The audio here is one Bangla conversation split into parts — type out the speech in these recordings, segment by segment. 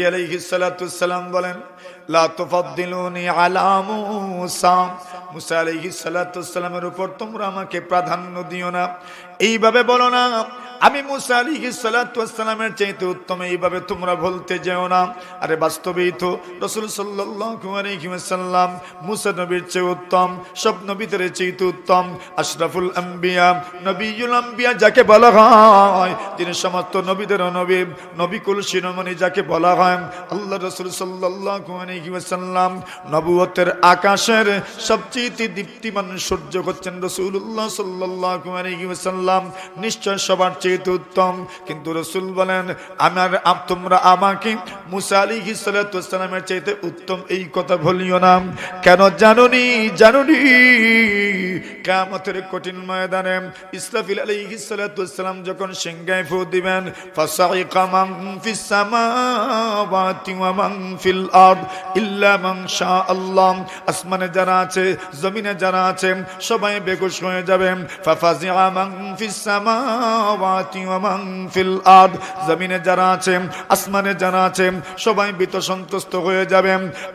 আলাইহিস সালাতু ওয়াসসালাম বলেন, লা তুফাদ্দিলুনি আলা মুসা, মুসা আলাইহিস সালাতু ওয়াসসালামের উপর তোমরা আমাকে প্রাধান্য দিও না, এইভাবে বলো না আমি মুসা আলাইহিস সালাতু ওয়াসসালামের চাইতে উত্তম, এইভাবে তোমরা বলতে যেও না। আরে বাস্তবেই তো রাসূল সাল্লাল্লাহু আলাইহি ওয়াসাল্লাম মুসা নবীর চেয়ে উত্তম, সব নবীদের চাইতে উত্তম, আশরাফুল আম্বিয়া, নবিয়ুল আম্বিয়া যাকে বলা হয়, তিনি সমস্ত নবীদের নবী, নবিকুল শিরোমণি যাকে বলা হয়। আল্লাহ রাসূল সাল্লাল্লাহু আলাইহি ওয়াসাল্লাম নবুয়তের আকাশের সবচেয়ে দীপ্তিমান সূর্য হচ্ছেন রাসূলুল্লাহ সাল্লাল্লাহু আলাইহি ওয়াসাল্লাম, নিশ্চয় সবার চেয়ে উত্তম। কিন্তু রাসূল বলেন তোমরা আমাকে মুসা আলাইহিস সালাতু ওয়াসসালামের চাইতে উত্তম এই কথা বলিও না। কেন জানোনি? কিয়ামতের কঠিন ময়দানে ইসরাফিল আলাইহিস সালাতু ওয়াসসালাম যখন সিংহায় ফু দিবেন, ফাসাইকা মান ফিস সামাওয়াতি ওয়া মান ফিল আরদ ইল্লা মান শা আল্লাহ, আসমানে যারা আছে জমিনে যারা আছে সবাই বেহুশ হয়ে যাবে। ফাফাজিআ মান ফিস সামাওয়াতি ওয়া মান ফিল আরদ, জমিনে যারা আছে আসমানে যারা আছে সবাই ভীত সন্ত্রস্ত হয়ে যাবে।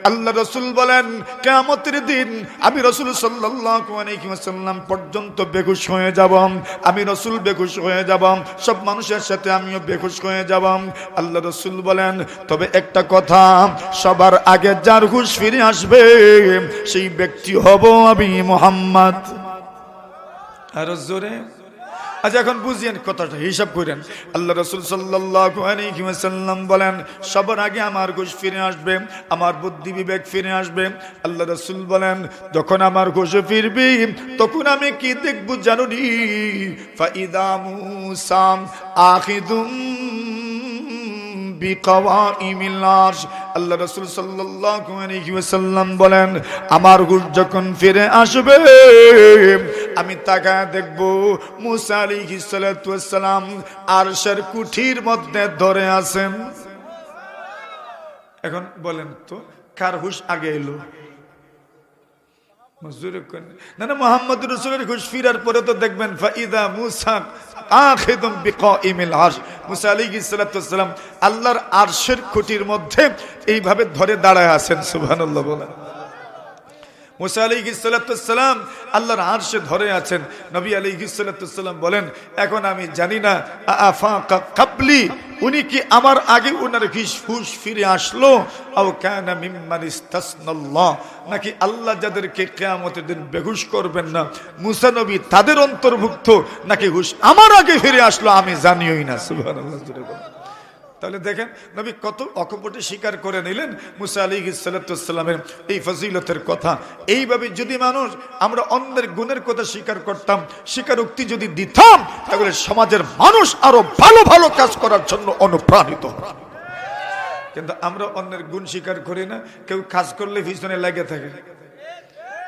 আল্লাহ রাসূল বলেন কিয়ামতের দিন আমি রাসূল সাল্লাল্লাহু আলাইহি ওয়াসাল্লাম পর্যন্ত বেহুশ হয়ে যাব, আমি রাসূল বেহুশ হয়ে যাব, সব মানুষের সাথে আমিও বেহুশ হয়ে যাব। আল্লাহ রাসূল বলেন তবে একটা কথা, সবার আগে যার হুঁশ ফিরে আসবে সেই ব্যক্তি হব আমি মুহাম্মদ। আর জোরে আচ্ছা এখন বুঝিয়েন কথাটা, হিসাব করেন। আল্লাহ রাসূল সাল্লাল্লাহু আলাইহি ওয়াসাল্লাম বলেন সবার আগে আমার হুঁশ ফিরে আসবে, আমার বুদ্ধি বিবেক ফিরে আসবে। আল্লাহ রাসূল বলেন যখন আমার হুঁশ ফিরবে তখন আমি কি দেখব জানুনি? ফাইদা মুসা আখিদুম বিকাওয়াইমিল আরশ, আল্লাহ রাসূল সাল্লাল্লাহু আলাইহি ওয়াসাল্লাম বলেন আমার হুঁশ যখন ফিরে আসবে আমি তাকায় দেখব মুসা আলাইহিস সালাতু ওয়াসসালাম আরশের কুঠির মধ্যে ধরে আছেন। এখন বলেন তো কার হুঁশ আগে এলো? না না, মুহাম্মদুর রাসূলের হুঁশ ফিরার পরে তো দেখবেন ফাইদা মুসা আখিদুম বিকাইমিল আরশ, মুসা আলাইহিস সালাতু ওয়াসসালাম আল্লাহর আরশের খুঁটির মধ্যে এইভাবে ধরে দাঁড়ায় আছেন। সুবহানাল্লাহ বলেন। মুসা আলাইহিস সালাতু ওয়াসসালাম আল্লাহর আরশে ধরে আছেন। নবী আলাইহিস সালাতু ওয়াসসালাম বলেন এখন আমি জানি না আফাকা কাবলি, উনি কি আমার আগে উনার হুঁশ ফিরে আসলো, আও কানা মিম্মান ইসতাসনাল্লাহ, নাকি আল্লাহ যাদেরকে কিয়ামতের দিন বেহুশ করবেন না মুসা নবী তাদের অন্তর্ভুক্ত, নাকি হুঁশ আমার আগে ফিরে আসলো আমি জানিওই না। সুবহানাল্লাহ। তাহলে দেখেন নবী কত অকপটে স্বীকার করে নিলেন মুসা আলাইহিস সালাতু ওয়াসসালামের এই ফজিলতের কথা। এইভাবে যদি মানুষ আমরা অন্যের গুণের কথা স্বীকার করতাম, স্বীকারোক্তি যদি দিতাম, তাহলে সমাজের মানুষ আরো ভালো ভালো কাজ করার জন্য অনুপ্রাণিত। কিন্তু আমরা অন্যের গুণ স্বীকার করি না, কেউ কাজ করলে পিছনে লেগে থাকে।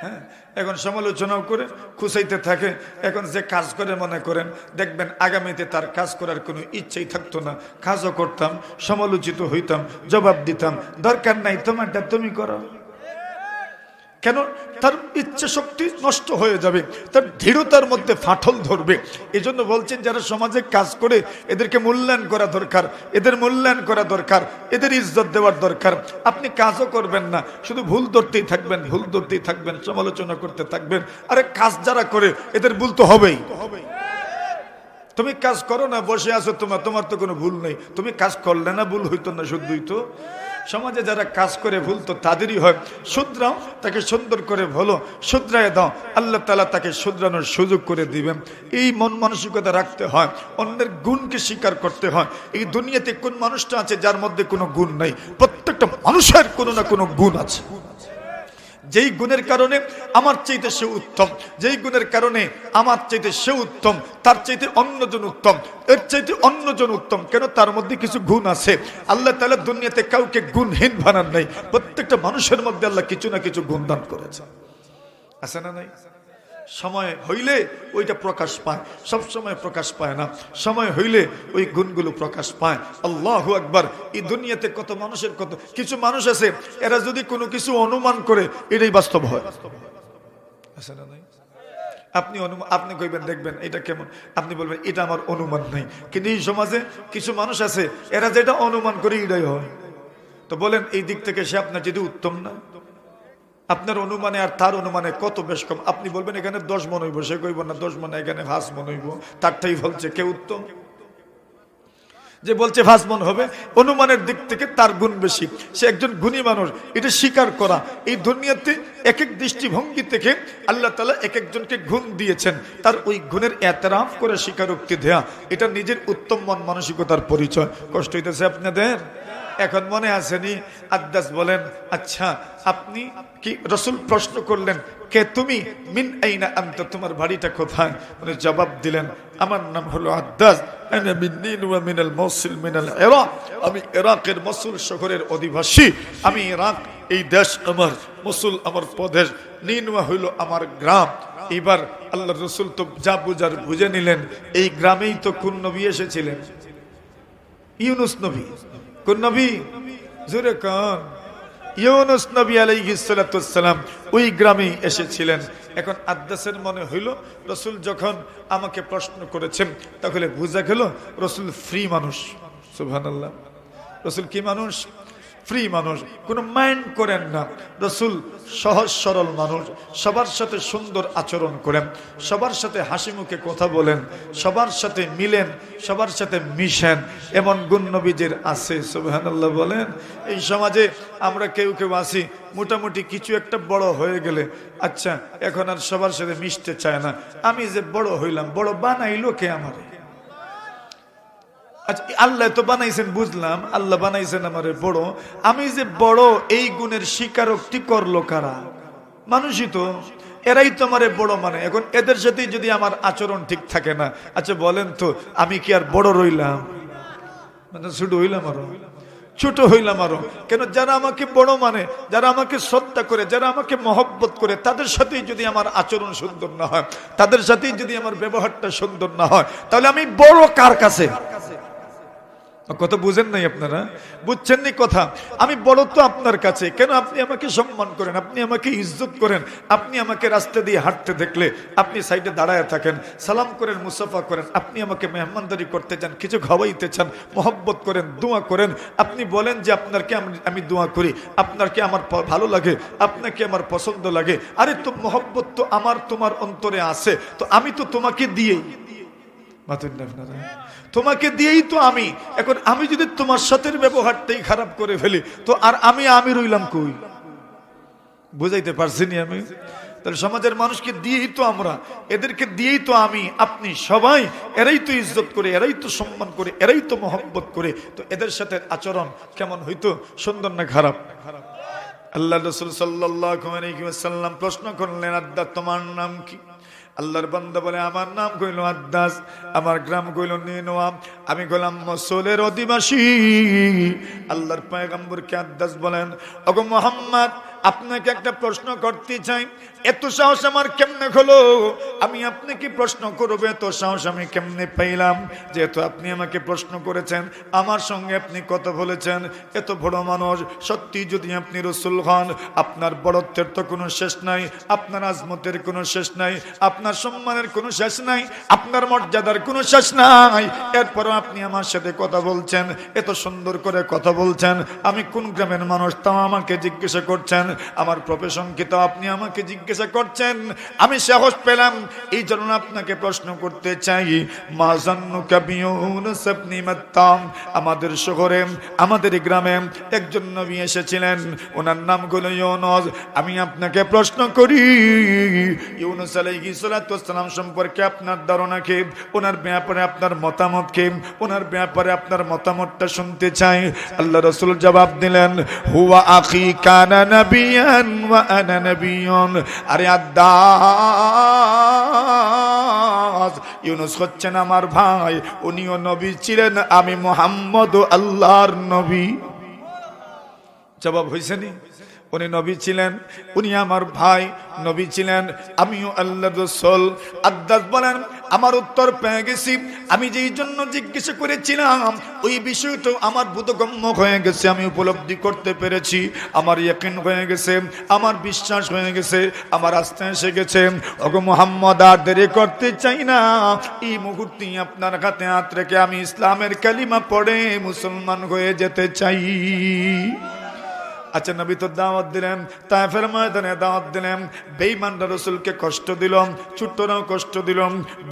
হ্যাঁ, এখন সমালোচনাও করে খুশাইতে থাকে। এখন যে কাজ করে মনে করেন দেখবেন আগামীতে তার কাজ করার কোনো ইচ্ছেই থাকতো না। কাজও করতাম, সমালোচিত হইতাম, জবাব দিতাম, দরকার নাই তোমারটা তুমি করো। কেন? তার ইচ্ছা শক্তি নষ্ট হয়ে যাবে, তার দৃঢ়তার মধ্যে ফাটল ধরবে। এই জন্য বলছেন যারা সমাজে কাজ করে এদেরকে মূল্যায়ন করা দরকার, এদের মূল্যায়ন করা দরকার, এদের ইজ্জত দেওয়ার দরকার। আপনি কাজও করবেন না, শুধু ভুল ধরতেই থাকবেন, ভুল ধরতেই থাকবেন, সমালোচনা করতে থাকবেন। আরে কাজ যারা করে এদের ভুল তো হবেই। তুমি কাজ করো না, বসে আছো, তোমার তো কোনো ভুল নেই। তুমি কাজ করলে না ভুল হইতো না, শুধুই তো সমাজে যারা কাজ করে ভুল তো তাদেরই হয়। শুধরাও, তাকে সুন্দর করে বলো, শুধরায় দাও, আল্লাহ তাআলা তাকে শুধরানোর সুযোগ করে দিবেন। এই মন মানসিকতা রাখতে হয়, অন্যের গুণকে স্বীকার করতে হয়। এই দুনিয়াতে কোন মানুষটা আছে যার মধ্যে কোনো গুণ নাই? প্রত্যেকটা মানুষের কোনো না কোনো গুণ আছে। যেই গুণের কারণে আমার চাইতে সে উত্তম, যেই গুণের কারণে আমার চাইতে সে উত্তম, তার চাইতে অন্যজন উত্তম, এর চাইতে অন্যজন উত্তম। কেন? তার মধ্যে কিছু গুণ আছে। আল্লাহ তাআলা দুনিয়াতে কাউকে গুণহীন বানান নাই। প্রত্যেকটা মানুষের মধ্যে আল্লাহ কিছু না কিছু গুণ দান করেছে। আছে না নাই? সময় হইলে ওইটা প্রকাশ পায়, সব সময় প্রকাশ পায় না। সময় হইলে ওই গুণগুলো প্রকাশ পায়। আল্লাহু আকবার। এই দুনিয়াতে কত মানুষের কিছু মানুষ আছে, এরা যদি কোনো কিছু অনুমান করে এটাই বাস্তব হয়। আছে না নাই? আপনি কইবেন দেখবেন এটা কেমন, আপনি বলবেন এটা আমার অনুমান নাই। কিন্তু এই সমাজে কিছু মানুষ আছে এরা যেটা অনুমান করে এটাই হয়। তো বলেন এই দিক থেকে সে আপনার যদি উত্তম না? আপনার অনুমানে আর তার অনুমানে কত বেশ কম। আপনি বলবেন এখানে 10 মন হইব, সে কইব না 10 মন, এখানে 5 মন হইব। তারটাই বলছে কে উত্তম? যে বলছে 5 মন হবে, অনুমানের দিক থেকে তার গুণ বেশি, সে একজন গুণী মানুষ। এটা স্বীকার করা। এই দুনিয়াতে এক এক দৃষ্টিভঙ্গি থেকে আল্লাহ তাআলা এক একজনকে গুণ দিয়েছেন, তার ওই গুণের এতরাফ করে স্বীকারোক্তি দেয়া, এটা নিজের উত্তম মন মানসিকতার পরিচয়। কষ্ট হইতেছে আপনাদের? এখন মনে আসেনি? আদ্দাস বলেন, আচ্ছা আপনি কি, রাসূল প্রশ্ন করলেন কে তুমি, মিন আইনা আনতা, তোমার বাড়িটা কোথায়? উনি জবাব দিলেন, আমার নাম হলো আদ্দাস, আনা মিন নিনওয়া মিনাল মৌসিল মিনাল ইরাক, আমি ইরাকের মসুল শহরের অধিবাসী। আমি ইরাক, এই দেশ আমার, মসুল আমার প্রদেশ, নিনওয়া হইল আমার গ্রাম। এবার আল্লাহর রাসূল তো যা বুঝার বুঝে নিলেন, এই গ্রামেই তো কোন নবী এসেছিলেন? ইউনুস নবী। কোন নবী? জোরে কোন? ইউনুস নবী আলাইহিস সালাতু ওয়াস সালাম ওই গ্রামেই এসেছিলেন। এখন আদ্দাসের মনে হইল রাসূল যখন আমাকে প্রশ্ন করেছেন, তাহলে বুঝা গেল রাসূল ফ্রি মানুষ। সুবহানাল্লাহ। রাসূল কি মানুষ? ফ্রি মানুষ, কোনো মাইন্ড করেন না। রাসূল সহজ সরল মানুষ, সবার সাথে সুন্দর আচরণ করেন, সবার সাথে হাসি মুখে কথা বলেন, সবার সাথে মিলেন, সবার সাথে মিশেন, এমন গুণ নবীজির আছে। সুবহানাল্লাহ বলেন। এই সমাজে আমরা কেউ কেউ আছি, মোটামুটি কিছু একটা বড় হয়ে গেলে আচ্ছা এখন আর সবার সাথে মিশতে চায় না। আমি যে বড় হইলাম, বড় বানাইলো কে আমারে? আচ্ছা আল্লাহ তো বানাইছেন বুঝলাম, আল্লাহ বানাইছেন আমারে বড়, আমি যে বড় এই গুণের স্বীকারোক্তি করলো কারা? মানুষই তো, এরাই তো আমারে বড় মানে। এখন এদের সাথে যদি আমার আচরণ ঠিক থাকে না, আচ্ছা বলেন তো আমি কি আর বড় রইলাম? মানে ছোট হইলাম আরো, ছোট হইলাম আরো কেন? যারা আমাকে বড় মানে, যারা আমাকে শ্রদ্ধা করে, যারা আমাকে মহব্বত করে, তাদের সাথেই যদি আমার আচরণ সুন্দর না হয়, তাদের সাথেই যদি আমার ব্যবহারটা সুন্দর না হয়, তাহলে আমি বড় কার কাছে? কথা বুঝেন নাই আপনারা? বুঝছেন নি কথা? আমি বড় তো আপনার কাছে। কেন? আপনি আমাকে সম্মান করেন, আপনি আমাকে ইজ্জত করেন, আপনি আমাকে রাস্তা দিয়ে হাঁটতে দেখলে আপনি সাইডে দাঁড়ায় থাকেন, সালাম করেন, মুসাফা করেন, আপনি আমাকে মেহমানদারি করতে চান, কিছু খাওয়াইতে চান, মহব্বত করেন, দোয়া করেন, আপনি বলেন যে আপনাকে আমি দোয়া করি, আপনাকে আমার ভালো লাগে, আপনাকে আমার পছন্দ লাগে। আরে তো মহব্বত তো আমার তোমার অন্তরে আছে, তো আমি তো তোমাকে দিয়েই, তোমাকে দিয়েই তো আমি। এখন আমি যদি তোমার সাথে ব্যবহারটাই খারাপ করে ফেলি, তো আর আমি রইলাম কই? বুঝাইতে পারছি নি আমি? তাহলে সমাজের মানুষকে দিয়েই তো আমরা, এদেরকে দিয়েই তো আমি, আপনি সবাই, এরাই তো ইজ্জত করে, এরাই তো সম্মান করে, এরাই তো মহব্বত করে। তো এদের সাথে আচরণ কেমন হইতো? সুন্দর না খারাপ? আল্লাহ রাসূল সাল্লাল্লাহু আলাইহি ওয়াসাল্লাম প্রশ্ন করলেন, আদ্দা তোমার নাম কি? আল্লাহর বান্দা বলে, আমার নাম কইল আদ্দাস, আমার গ্রাম কইল নিনওয়া, আমি গোলাম মসুলের অধিবাসী। আল্লাহর পয়গম্বরকে আদ্দাস বলেন, ওগো মুহাম্মদ, আপনাকে একটা প্রশ্ন করতে চাই। এত সাহস আমার কেমনে হলো? আমি আপনাকে প্রশ্ন করব, এত সাহস আমি কেমনে পাইলাম? যেহেতু আপনি আমাকে প্রশ্ন করেছেন, আমার সঙ্গে আপনি কথা বলেছেন, এত বড় মানুষ, সত্যি যদি আপনি রাসূল হন, আপনার বড়ত্বের তো কোনো শেষ নাই, আপনার আজমতের কোনো শেষ নাই, আপনার সম্মানের কোনো শেষ নাই, আপনার মর্যাদার কোনো শেষ নাই। এরপরও আপনি আমার সাথে কথা বলছেন, এত সুন্দর করে কথা বলছেন। আমি কোন গ্রামের মানুষ তাও আমাকে জিজ্ঞাসা করছেন, আমার প্রফেশন কি তাও আপনি আমাকে জিজ্ঞাসা করছেন। আমি সাহস পেলাম, এই জন্য আপনাকে প্রশ্ন করতে চাই, মা জান্নুকা বিয়ুনুস ইবনে মাত্তাম, আমাদের শহরে, আমাদের গ্রামে একজন নবী এসেছিলেন, ওনার নাম হলো ইউনুস। আমি আপনাকে প্রশ্ন করি, ইউনুস আলাইহিস সালাতু ওয়াস সালাম সম্পর্কে আপনার ধারণা কি? ওনার ব্যাপারে আপনার মতামত কি? ওনার ব্যাপারে আপনার মতামতটা শুনতে চাই। আল্লাহ রাসূল জবাব দিলেন, হুয়া আখি কানা নাবিয়ান ওয়া আনা নাবিয়ুন। আরে আদ্দাস, ইউনুস হচ্ছেন আমার ভাই, উনিও নবী ছিলেন, আমি মুহাম্মদ আল্লাহর নবী। জবাব হইছে নি? উনি নবী ছিলেন, উনি আমার ভাই, নবী ছিলেন, আমিও আল্লাহর রাসূল। আদ্দাস বলেন, আমার উত্তর পেয়ে গেছি। আমি যেই জন্য জিজ্ঞাসা করেছিলাম, ওই বিষয়টা আমার বোধগম্য হয়ে গেছে, আমি উপলব্ধি করতে পেরেছি, আমার ইয়াকিন হয়ে গেছে, আমার বিশ্বাস হয়ে গেছে, আমার আস্থা এসে গেছে। ওগো মুহাম্মদ, আর দেরি করতে চাই না, এই মুহূর্তে আপনার হাতে হাত রেখে আমি ইসলামের কালিমা পড়ে মুসলমান হয়ে যেতে চাই। আচ্ছা নবী তো দাওয়াত দিলেন, তায়েফের ময়দানে দাওয়াত দিলেন, বেঈমানরা রাসূলকে কষ্ট দিল, ছোট্টরাও কষ্ট দিল,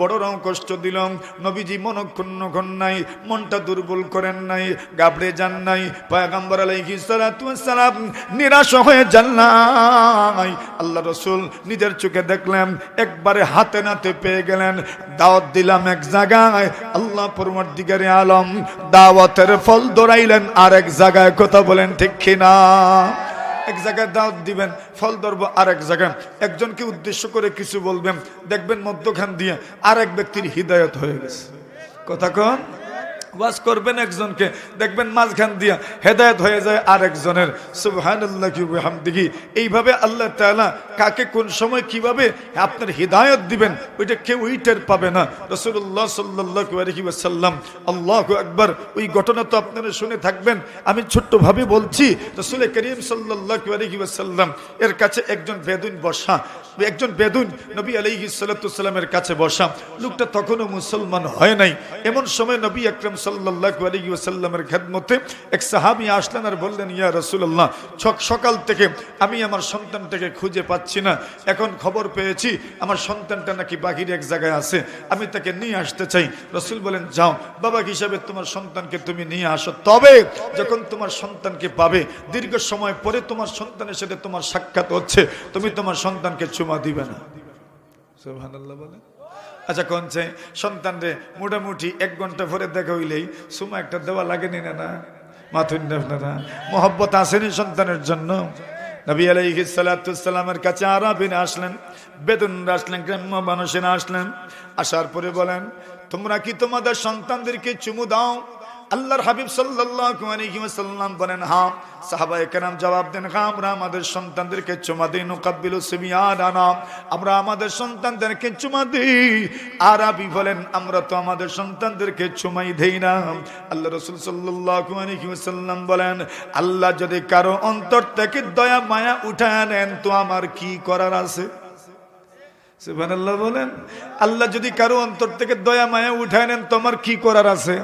বড়রাও কষ্ট দিল। নবীজি মনক্ষুণ্ণ হন নাই, মনটা দুর্বল করেন নাই, গাবড়ে যান নাই। পয়গম্বর আলাইহিস সালাতু ওয়াস সালাম নিরাশ হয়ে যান নাই। আল্লাহ রাসূল নিজের চোখে দেখলেন, একবারে হাতে নাতে পেয়ে গেলেন। দাওয়াত দিলাম এক জায়গায়, আল্লাহ পরওয়ারদিগারে আলম দাওয়াতের ফল ধরাইলেন আরেক জায়গায়। কথা বলেন ঠিক কিনা? এক জায়গায় দাওয়াত দিবেন, ফল ধরবো আরেক জায়গায়। একজনকে উদ্দেশ্য করে কিছু বলবেন, দেখবেন মধ্যখান দিয়ে আরেক ব্যক্তির হিদায়াত হয়ে গেছে। কথা কন? ওয়াজ করবেন একজনকে, দেখবেন মাঝখান দিয়া হেদায়েত হয়ে যায় আরেকজনের। সুবহানাল্লাহি ওয়া বিহামদিহি। এইভাবে আল্লাহ তাআলা কাকে কোন সময় কিভাবে আপনার হিদায়াত দিবেন ওইটা কেউ টের পাবে না। রাসূলুল্লাহ সাল্লাল্লাহু আলাইহি ওয়াসাল্লাম, আল্লাহু আকবার, ওই ঘটনা তো আপনারা শুনে থাকবেন। আমি ছোট্টভাবে বলছি, রাসূল করিম সাল্লাল্লাহু আলাইহি ওয়াসাল্লাম এর কাছে একজন বেদুইন বসা, একজন বেদুইন নবী আলাইহিস সালাতু ওয়াসসালামের কাছে বসা। লোকটা তখনও মুসলমান হয় নাই। এমন সময় নবী আকরাম সাল্লাল্লাহু আলাইহি ওয়াসাল্লামের খেদমতে এক সাহাবী আসলেন আর বললেন, ইয়া রাসূলুল্লাহ, সকাল থেকে আমি আমার সন্তানটাকে খুঁজে পাচ্ছি না। এখন খবর পেয়েছি আমার সন্তানটা নাকি বাহিরে এক জায়গায় আছে, আমি তাকে নিয়ে আসতে চাই। রাসূল বলেন, যাও, বাবা হিসাবে তোমার সন্তানকে তুমি নিয়ে আসো। তবে যখন তোমার সন্তানকে পাবে, দীর্ঘ সময় পরে তোমার সন্তানের সাথে তোমার সাক্ষাৎ হচ্ছে, তুমি তোমার সন্তানকে চুমা দিবে না। সুবহানাল্লাহ বলে। আচ্ছা কোন চাই সন্তান রে মোটামুটি 1 ঘন্টা পরে দেখা হইলেই সুমা একটা দেওয়া লাগেনি না? মাথুন আপনারা মহব্বত আসেনি সন্তানের জন্য? নবী আলাইহিস সালাতু ওয়াস সালামের কাছে আরাবিরা আসলেন, বেদুনরা আসলেন, গ্রাম্য মানুষেরা আসলেন। আসার পরে বলেন, তোমরা কি তোমাদের সন্তানদেরকে চুমু দাও? আল্লাহর হাবিব সাল্লাল্লাহু আলাইহি ওয়াসাল্লাম বলেন, হ্যাঁ। সাহাবায়ে কেরাম জবাব দেন, হ্যাঁ, আমরা আমাদের সন্তানদেরকে চুমা দিই। নুকাব্বিলু সুবিয়ানানা, আমরা আমাদের সন্তানদেরকে চুমা দিই। আরবি বলেন, আমরা তো আমাদের সন্তানদেরকে চুমাই দেই না। আল্লাহ রাসূল সাল্লাল্লাহু আলাইহি ওয়াসাল্লাম বলেন, আল্লাহ যদি কারো অন্তর থেকে দয়া মায়া উঠায় নেন তো আমার কি করার আছে? সুবহানাল্লাহ বলেন। আল্লাহ যদি কারো অন্তর থেকে দয়া মায়া উঠায় নেন তো আমার কি করার আছে?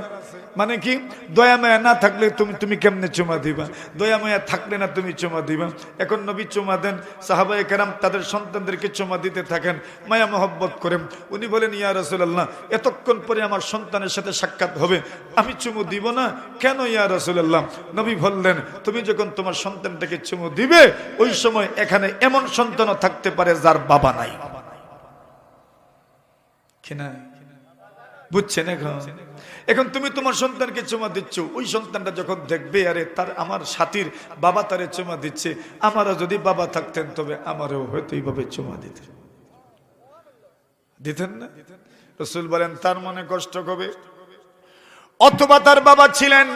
মানে কি? দয়া মায়া না থাকলে তুমি কেমনে চুমা দিবা? দয়া মায়া থাকলে না তুমি চুমা দিবা। এখন নবী চুমা দেন, সাহাবায়ে কেরাম তাদের সন্তানদেরকে চুমা দিতে থাকেন, মায়া মহব্বত করেন। উনি বলেন, ইয়া রাসূলুল্লাহ, এতক্ষণ পরে আমার সন্তানের সাথে সাক্ষাৎ হবে, আমি চুমু দিব না কেন ইয়া রাসূলুল্লাহ? নবী বললেন, তুমি যখন তোমার সন্তানটাকে চুমু দিবে ওই সময় এখানে এমন সন্তানও থাকতে পারে যার বাবা নাই। কি না? বুঝছেন? এখন তুমি তোমার সন্তানকে চুমা দিচ্ছ, ওই সন্তানটা যখন দেখবে, আরে আমার সাথীর বাবা তারে চুমা দিচ্ছে, আমারও যদি বাবা থাকতেন তবে আমারও হয়তো এইভাবে চুমা দিতেন না? রাসূল বলেন, তার মনে কষ্ট হবে। অথবা তার বাবা ছিলেন,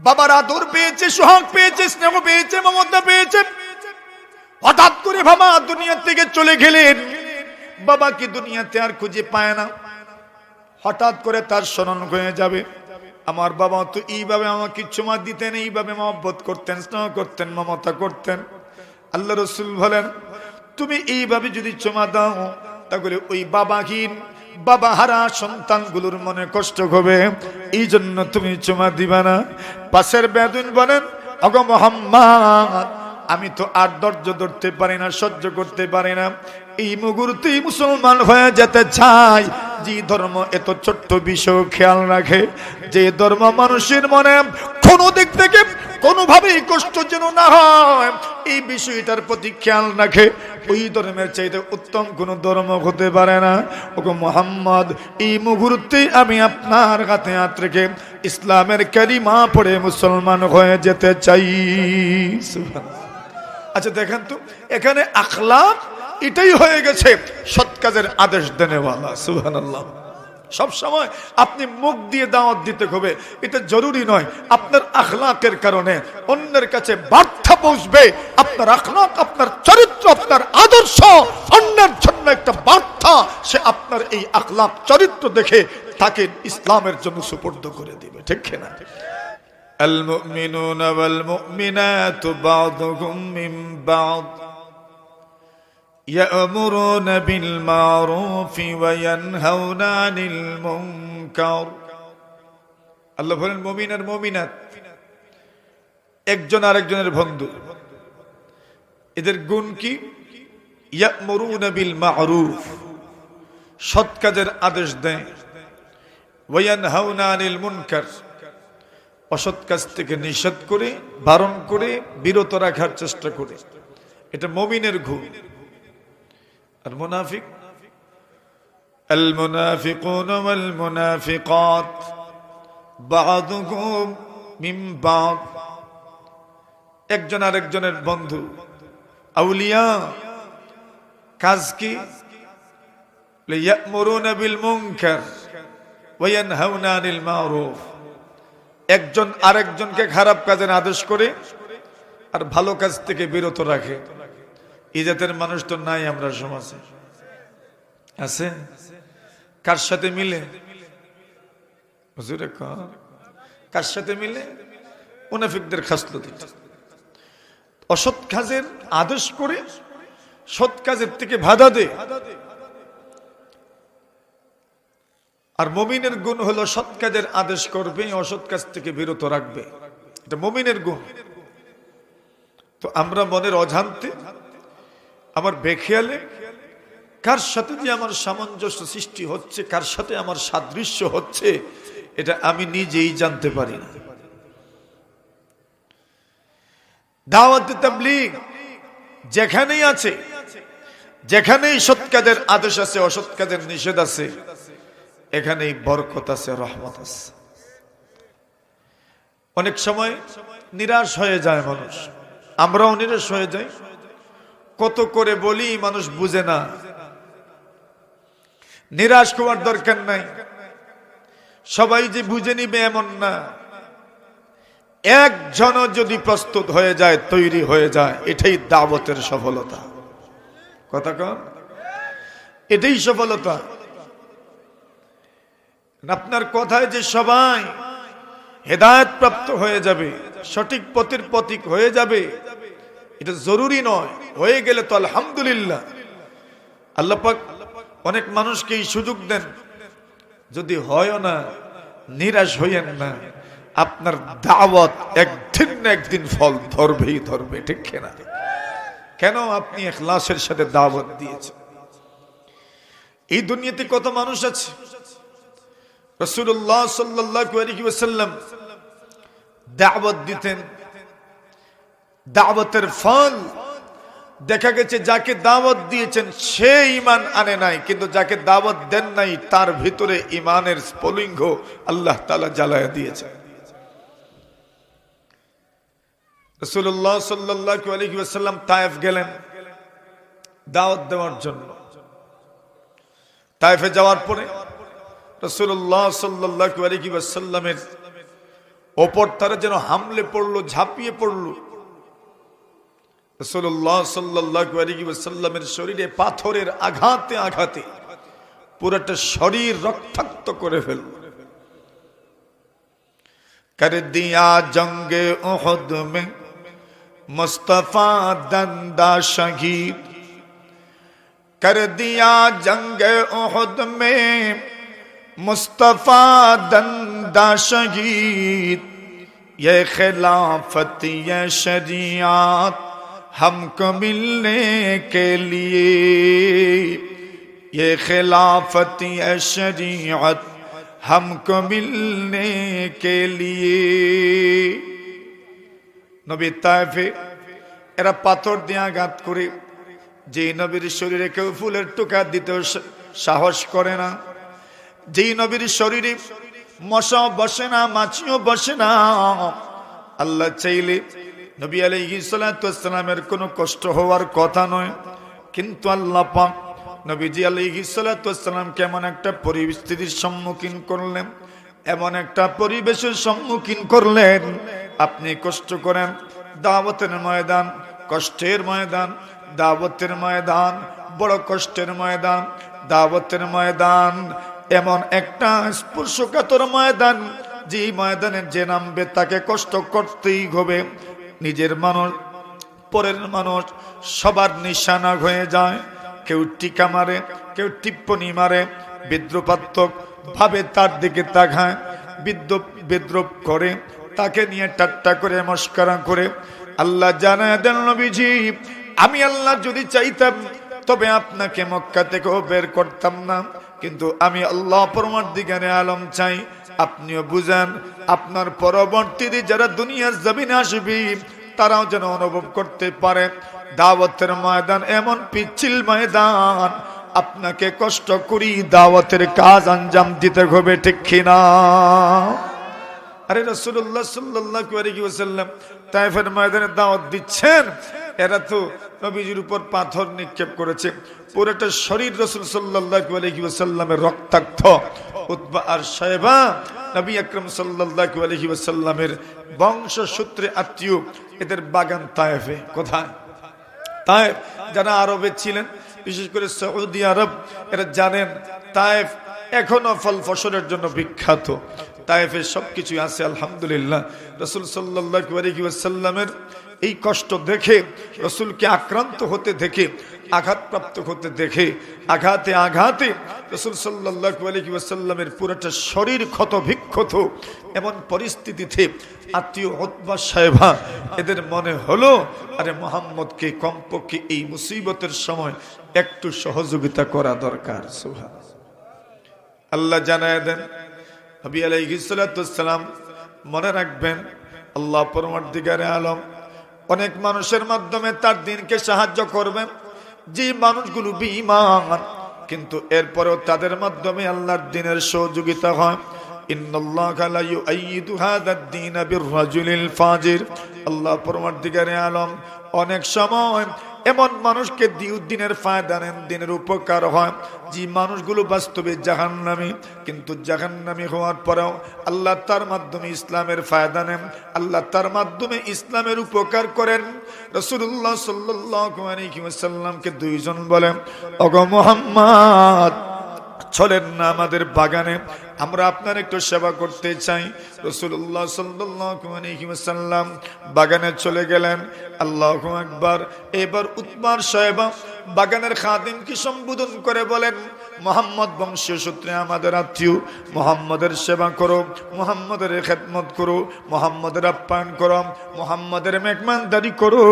বাবার আদর পেয়েছে, সোহাগ পেয়েছে, স্নেহ পেয়েছে, মমতা পেয়েছে, হঠাৎ করে বাবা দুনিয়া থেকে চলে গেলেন, বাবা কি দুনিয়াতে আর খুঁজে পায় না। হঠাৎ করে তার স্মরণ হয়ে যাবে, আমার বাবা তো এইভাবে আমাকে চুমা দিতেন, এইভাবে মহব্বত করতেন, স্নেহ করতেন, মমতা করতেন। আল্লাহ রাসূল বলেন, তুমি এইভাবে যদি চুমা দাও তাহলে ওই বাবাহীন, বাবা হারা সন্তানগুলোর মনে কষ্ট হবে, এই জন্য তুমি চুমা দিবা না। পাশের বেদুইন বলেন, ওগো মুহাম্মদ, আমি তো আর ধৈর্য ধরতে পারি না, সহ্য করতে পারি না, এই মুহূর্তেই মুসলমান হয়ে যেতে চাই। যে ধর্ম এত ছোট্ট বিষয় খেয়াল রাখে, যে ধর্ম মানুষের মনে কোনো দিক থেকে কোনোভাবেই কষ্ট যেন না হয় এই বিষয়টার প্রতি খেয়াল রাখে, ওই ধর্মের চাইতে উত্তম কোন ধর্ম হতে পারে না। ওগো মুহাম্মদ, এই মুহূর্তে আমি আপনার হাতে হাত রেখে ইসলামের কালিমা পড়ে মুসলমান হয়ে যেতে চাই। আচ্ছা দেখেন তো, এখানে আখলাক এটাই হয়ে গেছে সৎ কাজের আদেশ দেনেওয়ালা। সুবহানাল্লাহ। সব সময় আপনি মুখ দিয়ে দাওয়াত দিতে হবে এটা জরুরি নয়, আপনার আখলাকের কারণে অন্যের কাছে বার্তা পৌঁছবে। আপনার আখলাক, আপনার চরিত্র, আপনার আদর্শ অন্যের জন্য একটা বার্তা, সে আপনার এই আখলাক চরিত্র দেখে তাকে ইসলামের জন্য সুপর্দ করে দিবে। ঠিক কিনা? আল মুমিনুনা ওয়াল মুমিনাতু বা'দুহুম মিন বা'দ يأمرون بالمعروف وينهون عن المنكر। আল্লাহ বলেন, মুমিন আর মুমিনাত একজন আরেকজনের বন্ধু। এদের গুণ কি? ইয়া'মুরুনা বিল মা'রুফ, সৎ কাজের আদেশ দেয়। ওয়া ইয়ানহাউনা আনিল মুনকার, অসৎ কাজ থেকে নিষেধ করে, বারণ করে, বিরত রাখার চেষ্টা করে। এটা মুমিনের গুণ। আর মুনাফিক, আল মুনাফিকুনা ওয়াল মুনাফিকাত বা'দুহুম মিন বা'দ, একজন আরেকজনের বন্ধু, আউলিয়া। কাজ কি? ইয়া'মুরুনা বিল মুনকার ওয়া ইয়ানহাউনা আনিল মা'রুফ, একজন আরেকজনকে খারাপ কাজের আদেশ করে আর ভালো কাজ থেকে বিরত রাখে। এই জাতের মানুষ তো নাই আমরা সমাজে। আছে? কার সাথে মিলে? হুজুরে কন, কার সাথে মিলে? মুনাফিকদের খাসলত। অসৎ কাজের আদেশ করে সৎ কাজের থেকে বাধা দেয়। আর মুমিনের গুণ হলো সৎ কাজের আদেশ করবে, অসৎ কাজ থেকে বিরত রাখবে। এটা মুমিনের গুণ। তো আমরা মনের অজান্তে, আমার বেখেয়ালে কার সাথে যে আমার সামঞ্জস্য সৃষ্টি হচ্ছে, কার সাথে আমার সাদৃশ্য হচ্ছে, এটা আমি নিজেই জানতে পারি না। দাওয়াত তাবলীগ যেখানেই আছে, যেখানেই সৎ কাজের আদেশ আছে, অসৎ কাজের নিষেধ আছে, এখানেই বরকত আছে, রহমত আছে। অনেক সময় নিরাশ হয়ে যায় মানুষ, আমরাও নিরাশ হয়ে যাই। কত করে বলি, মানুষ বুঝে না। নিরাশ হওয়ার দরকার নাই, সবাই যে বুঝে নিবে এমন না। একজন যদি প্রস্তুত হয়ে যায়, তৈরি হয়ে যায়, এটাই দাওয়াতের সফলতা। কথা কন, এটাই সফলতা। আপনার কথায় যে সবাই হেদায়েত প্রাপ্ত হয়ে যাবে, সঠিক পথের পথিক হয়ে যাবে, এটা জরুরি নয়। হয়ে গেলে তো আলহামদুলিল্লাহ। আল্লাহ পাক অনেক মানুষকে এই সুযোগ দেন। যদি হয় না, নিরাশ হইয়েন না। আপনার দাওয়াত একদিন না একদিন ফল ধরবেই ধরবে, ঠিক কিনা? কেন? আপনি ইখলাসের সাথে দাওয়াত দিয়েছেন। এই দুনিয়াতে কত মানুষ আছে, রাসূলুল্লাহ সাল্লাল্লাহু আলাইহি ওয়াসাল্লাম দাওয়াত দিতেন। দাওয়াতের ফল দেখা গেছে, যাকে দাওয়াত দিয়েছেন সে ঈমান আনে নাই, কিন্তু যাকে দাওয়াত দেন নাই তার ভিতরে ঈমানের স্ফুলিঙ্গ আল্লাহ তাআলা জ্বালায়া দিয়েছেন। রাসূলুল্লাহ সাল্লাল্লাহু আলাইহি ওয়াসাল্লাম তায়েফ গেলেন দাওয়াত দেওয়ার জন্য। তায়েফে যাওয়ার পরে রাসূলুল্লাহ সাল্লাল্লাহু আলাইহি ওয়াসাল্লামের ওপর তারা যেন হামলে পড়লো, ঝাঁপিয়ে পড়লো। রাসূলুল্লাহ সাল্লাল্লাহু আলাইহি ওয়াসাল্লামের শরীরে পাথরের আঘাতে আঘাতে পুরোটা শরীর রক্তাক্ত করে ফেলল। कर दिया जंग उहद में मुस्तफा दंदा शहीद, कर दिया जंग उहद में मुस्तफा दंदा शहीद, ये खिलाफत ये शरीयत हमको मिलने के लिए, ये खिलाफत ये शरीयत हमको मिलने के लिए। নবী তায়েফে এরা পাথর দিয়ে আঘাত করে, যে নবীর শরীরে কেউ ফুলের টোকা দিতেও সাহস করে না, যেই নবীর শরীরে মশাও বসে না, মাছিও বসে না। আল্লাহ চাইলে নবী আলাইহিস সালাতু ওয়াস সালামের কোনো কষ্ট হওয়ার কথা নয়, কিন্তু আল্লাহ পাক নবীজি আলাইহিস সালাতু ওয়াস সালামকে এমন একটা পরিস্থিতির সম্মুখীন করলেন, এমন একটা পরিবেশের সম্মুখীন করলেন, আপনি কষ্ট করেন। দাওয়াতের ময়দান কষ্টের ময়দান, দাওয়াতের ময়দান বড় কষ্টের ময়দান। দাওয়াতের ময়দান এমন একটা স্পর্শকাতর ময়দান, যে ময়দানে যে নামবে তাকে কষ্ট করতেই হবে। নিজের মানুষ, পরের মানুষ সবার নিশানা হয়ে যায়। কেউ টিকা মারে, কেউ টিপ্পনি মারে, বিদ্রুপাত্মক ভাবে তার দিকে তাকায়, বিদ্রুপ করে, তাকে নিয়ে ঠাট্টা করে মস্করা করে আল্লাহ জানায় দেন নবীজি, আমি আল্লাহ যদি চাইতাম তবে আপনাকে মক্কা থেকেও বের করতাম না, কিন্তু আমি আল্লাহ পরমার্দিগারে আলম চাই আপনিও বুঝান, আপনার পরবর্তীতে যারা দুনিয়ার জমিনে আসবে তারাও যেন অনুভব করতে পারে দাওয়াতের ময়দান এমন পিচ্ছিল ময়দান, আপনাকে কষ্ট করি দাওয়াতের কাজ আঞ্জাম দিতে হবে, ঠিক কিনা? আরে রাসূলুল্লাহ সাল্লাল্লাহু আলাইহি ওয়াসাল্লাম তায়েফের ময়দানে দাওয়াত দিচ্ছেন, এরা তো নবীজির উপর পাথর নিক্ষেপ করেছে, পুরোটা শরীর রাসূল সাল্লাল্লাহু আলাইহি ওয়াসাল্লামের রক্তাক্ত। উতবা আর শায়বা নবী আকরাম সাল্লাল্লাহু আলাইহি ওয়াসাল্লামের বংশসূত্রে আত্মীয়, এদের বাগান তায়েফে। কোথায়? তায়েফ। যারা আরবে ছিলেন, বিশেষ করে সৌদি আরব, এরা জানেন তায়েফ এখনো ফল ফসলের জন্য বিখ্যাত। তায়েফে সবকিছু আছে আলহামদুলিল্লাহ। রাসূল সাল্লাল্লাহু আলাইহি ওয়াসাল্লামের এই কষ্ট দেখে, রাসূলকে আক্রান্ত হতে দেখে, আঘাতপ্রাপ্ত হতে দেখে, আঘাতে আঘাতে রাসূল সাল্লাল্লাহু আলাইহি ওয়াসাল্লামের পুরোটা শরীর ক্ষত বিক্ষত। এমন পরিস্থিতিতে আত্মীয় উতবা শায়বা এদের মনে হলো, আরে মুহাম্মদকে কমপক্ষে এই মুসিবতের সময় একটু সহযোগিতা করা দরকার। সুবহানাল্লাহ। আল্লাহ জানায় দেন নবী আলাইহিস সালাতু ওয়াস সালাম, মনে রাখবেন আল্লাহ পরমার্দিগারে আলম অনেক মানুষের মাধ্যমে তার দ্বীনকে সাহায্য করবেন, যে মানুষগুলো বেঈমান, কিন্তু এরপরেও তাদের মাধ্যমে আল্লাহর দ্বীনের সহযোগিতা হয়। ইন্নাল্লাহা লা ইউআইয়িদু হাযাদ দ্বীন বির-রাজুলিল ফাজির। আল্লাহ পরমার্দিগারে আলম অনেক সময় এমন মানুষকে দ্বীনের ফায়দা নেন, দ্বীনের উপকার হয়, যে মানুষগুলো বাস্তবে জাহান্নামী, কিন্তু জাহান্নামী হওয়ার পরেও আল্লাহ তার মাধ্যমে ইসলামের ফায়দা নেন, আল্লাহ তার মাধ্যমে ইসলামের উপকার করেন। রাসূলুল্লাহ সাল্লাল্লাহু আলাইহি ওয়াসাল্লামকে দুইজন বলেন, ওগো মুহাম্মদ, চলেন না আমাদের বাগানে, আমরা আপনার একটু সেবা করতে চাই। রাসূলুল্লাহ সাল্লাল্লাহু আলাইহি ওয়াসাল্লাম বাগানে চলে গেলেন। আল্লাহু আকবার। এবার উতবার শায়বা বাগানের খাদিমকে সম্বোধন করে বলেন, মুহাম্মদ বংশীয় সূত্রে আমাদের আত্মীয়, মুহাম্মদের সেবা করো, মুহাম্মদের খেদমত করো, মুহাম্মদের আপ্যায়ন করো, মুহাম্মদের মেহমানদারি করো।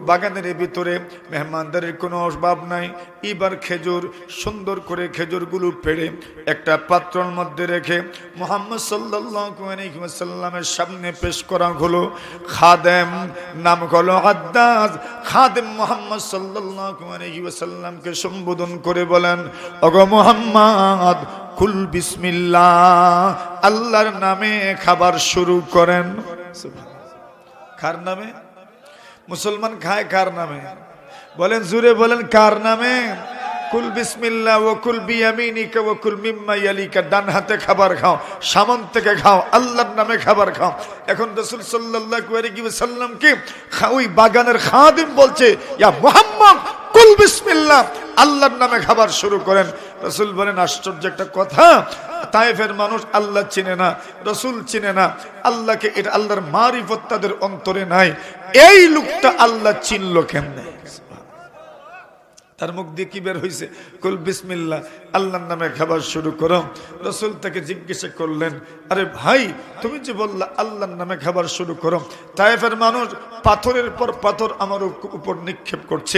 বাগানের ভিতরে মেহমানদারির কোনো অভাব নাই। এবার খেজুর, সুন্দর করে খেজুরগুলো পেড়ে একটা পাত্রের মধ্যে রেখে মুহাম্মদ সাল্লাল্লাহু আলাইহি ওয়াসাল্লামের সামনে পেশ করা হলো। খাদেম, নাম হলো আদ্দাজ, খাদেম মুহাম্মদ সাল্লাল্লাহু আলাইহি ওয়াসাল্লামকে সম্বোধন করে বলেন, ওগো মুহাম্মদ, কুল বিসমিল্লাহ, আল্লাহর নামে খাবার শুরু করেন। কার নামে? মুসলমান খায় কার নামে? বলেন, জুড়ে বলেন, কার নামে? কুল বিসমিল্লাহ ওয়া কুল বিয়ামিনিকা ওয়া কুল মিম্মা ইয়ালিকা। ডান হাতে খাবার খাও, সামন থেকে খাও, আল্লাহর নামে খাবার খাও। এখন রাসূল সাল্লাল্লাহু আলাইহি ওয়াসাল্লামকে ওই বাগানের খাদিম বলছে, ইয়া মুহাম্মদ, কুল বিসমিল্লাহ, আল্লাহর নামে খাবার শুরু করেন। রাসূল বলেন, আশ্চর্য একটা কথা, তায়েফের মানুষ আল্লাহ চিনে না, রাসূল চিনে না, আল্লাহকে, এটা আল্লাহর মারিফত তাদের অন্তরে নাই। এই লোকটা আল্লাহ চিনলো কেমনে? তার মুখ দিয়ে কি বের হয়েছে? কুল বিসমিল্লাহ, আল্লাহর নামে খাবার শুরু করো। রাসূল তাকে জিজ্ঞাসা করলেন, আরে ভাই, তুমি যে বললা আল্লাহর নামে খাবার শুরু করো, তায়েফের মানুষ পাথরের পর পাথর আমার উপর নিক্ষেপ করছে,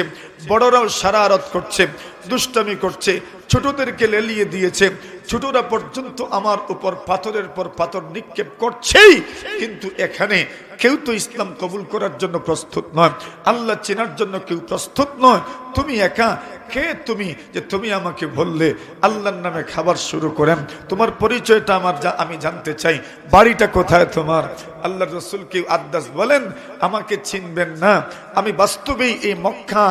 বড়রাও শারারত করছে, দুষ্টামি করছে, ছোটদেরকে লেলিয়ে দিয়েছে, ছোটরা পর্যন্ত আমার উপর পাথরের পর পাথর নিক্ষেপ করছেই, কিন্তু এখানে কেউ তো ইসলাম কবুল করার জন্য প্রস্তুত নয়, আল্লাহ চেনার জন্য কেউ প্রস্তুত নয়। তুমি একা, কে তুমি যে তুমি আমাকে বললে আল্লাহর নামে খাবার শুরু করেন? তোমার পরিচয়টা আমি জানতে চাই, বাড়িটা কোথায় তোমার? আল্লাহর রাসূলকে আদ্দাস বলেন, আমাকে চিনবেন না, আমি বাস্তবেই এই মক্কা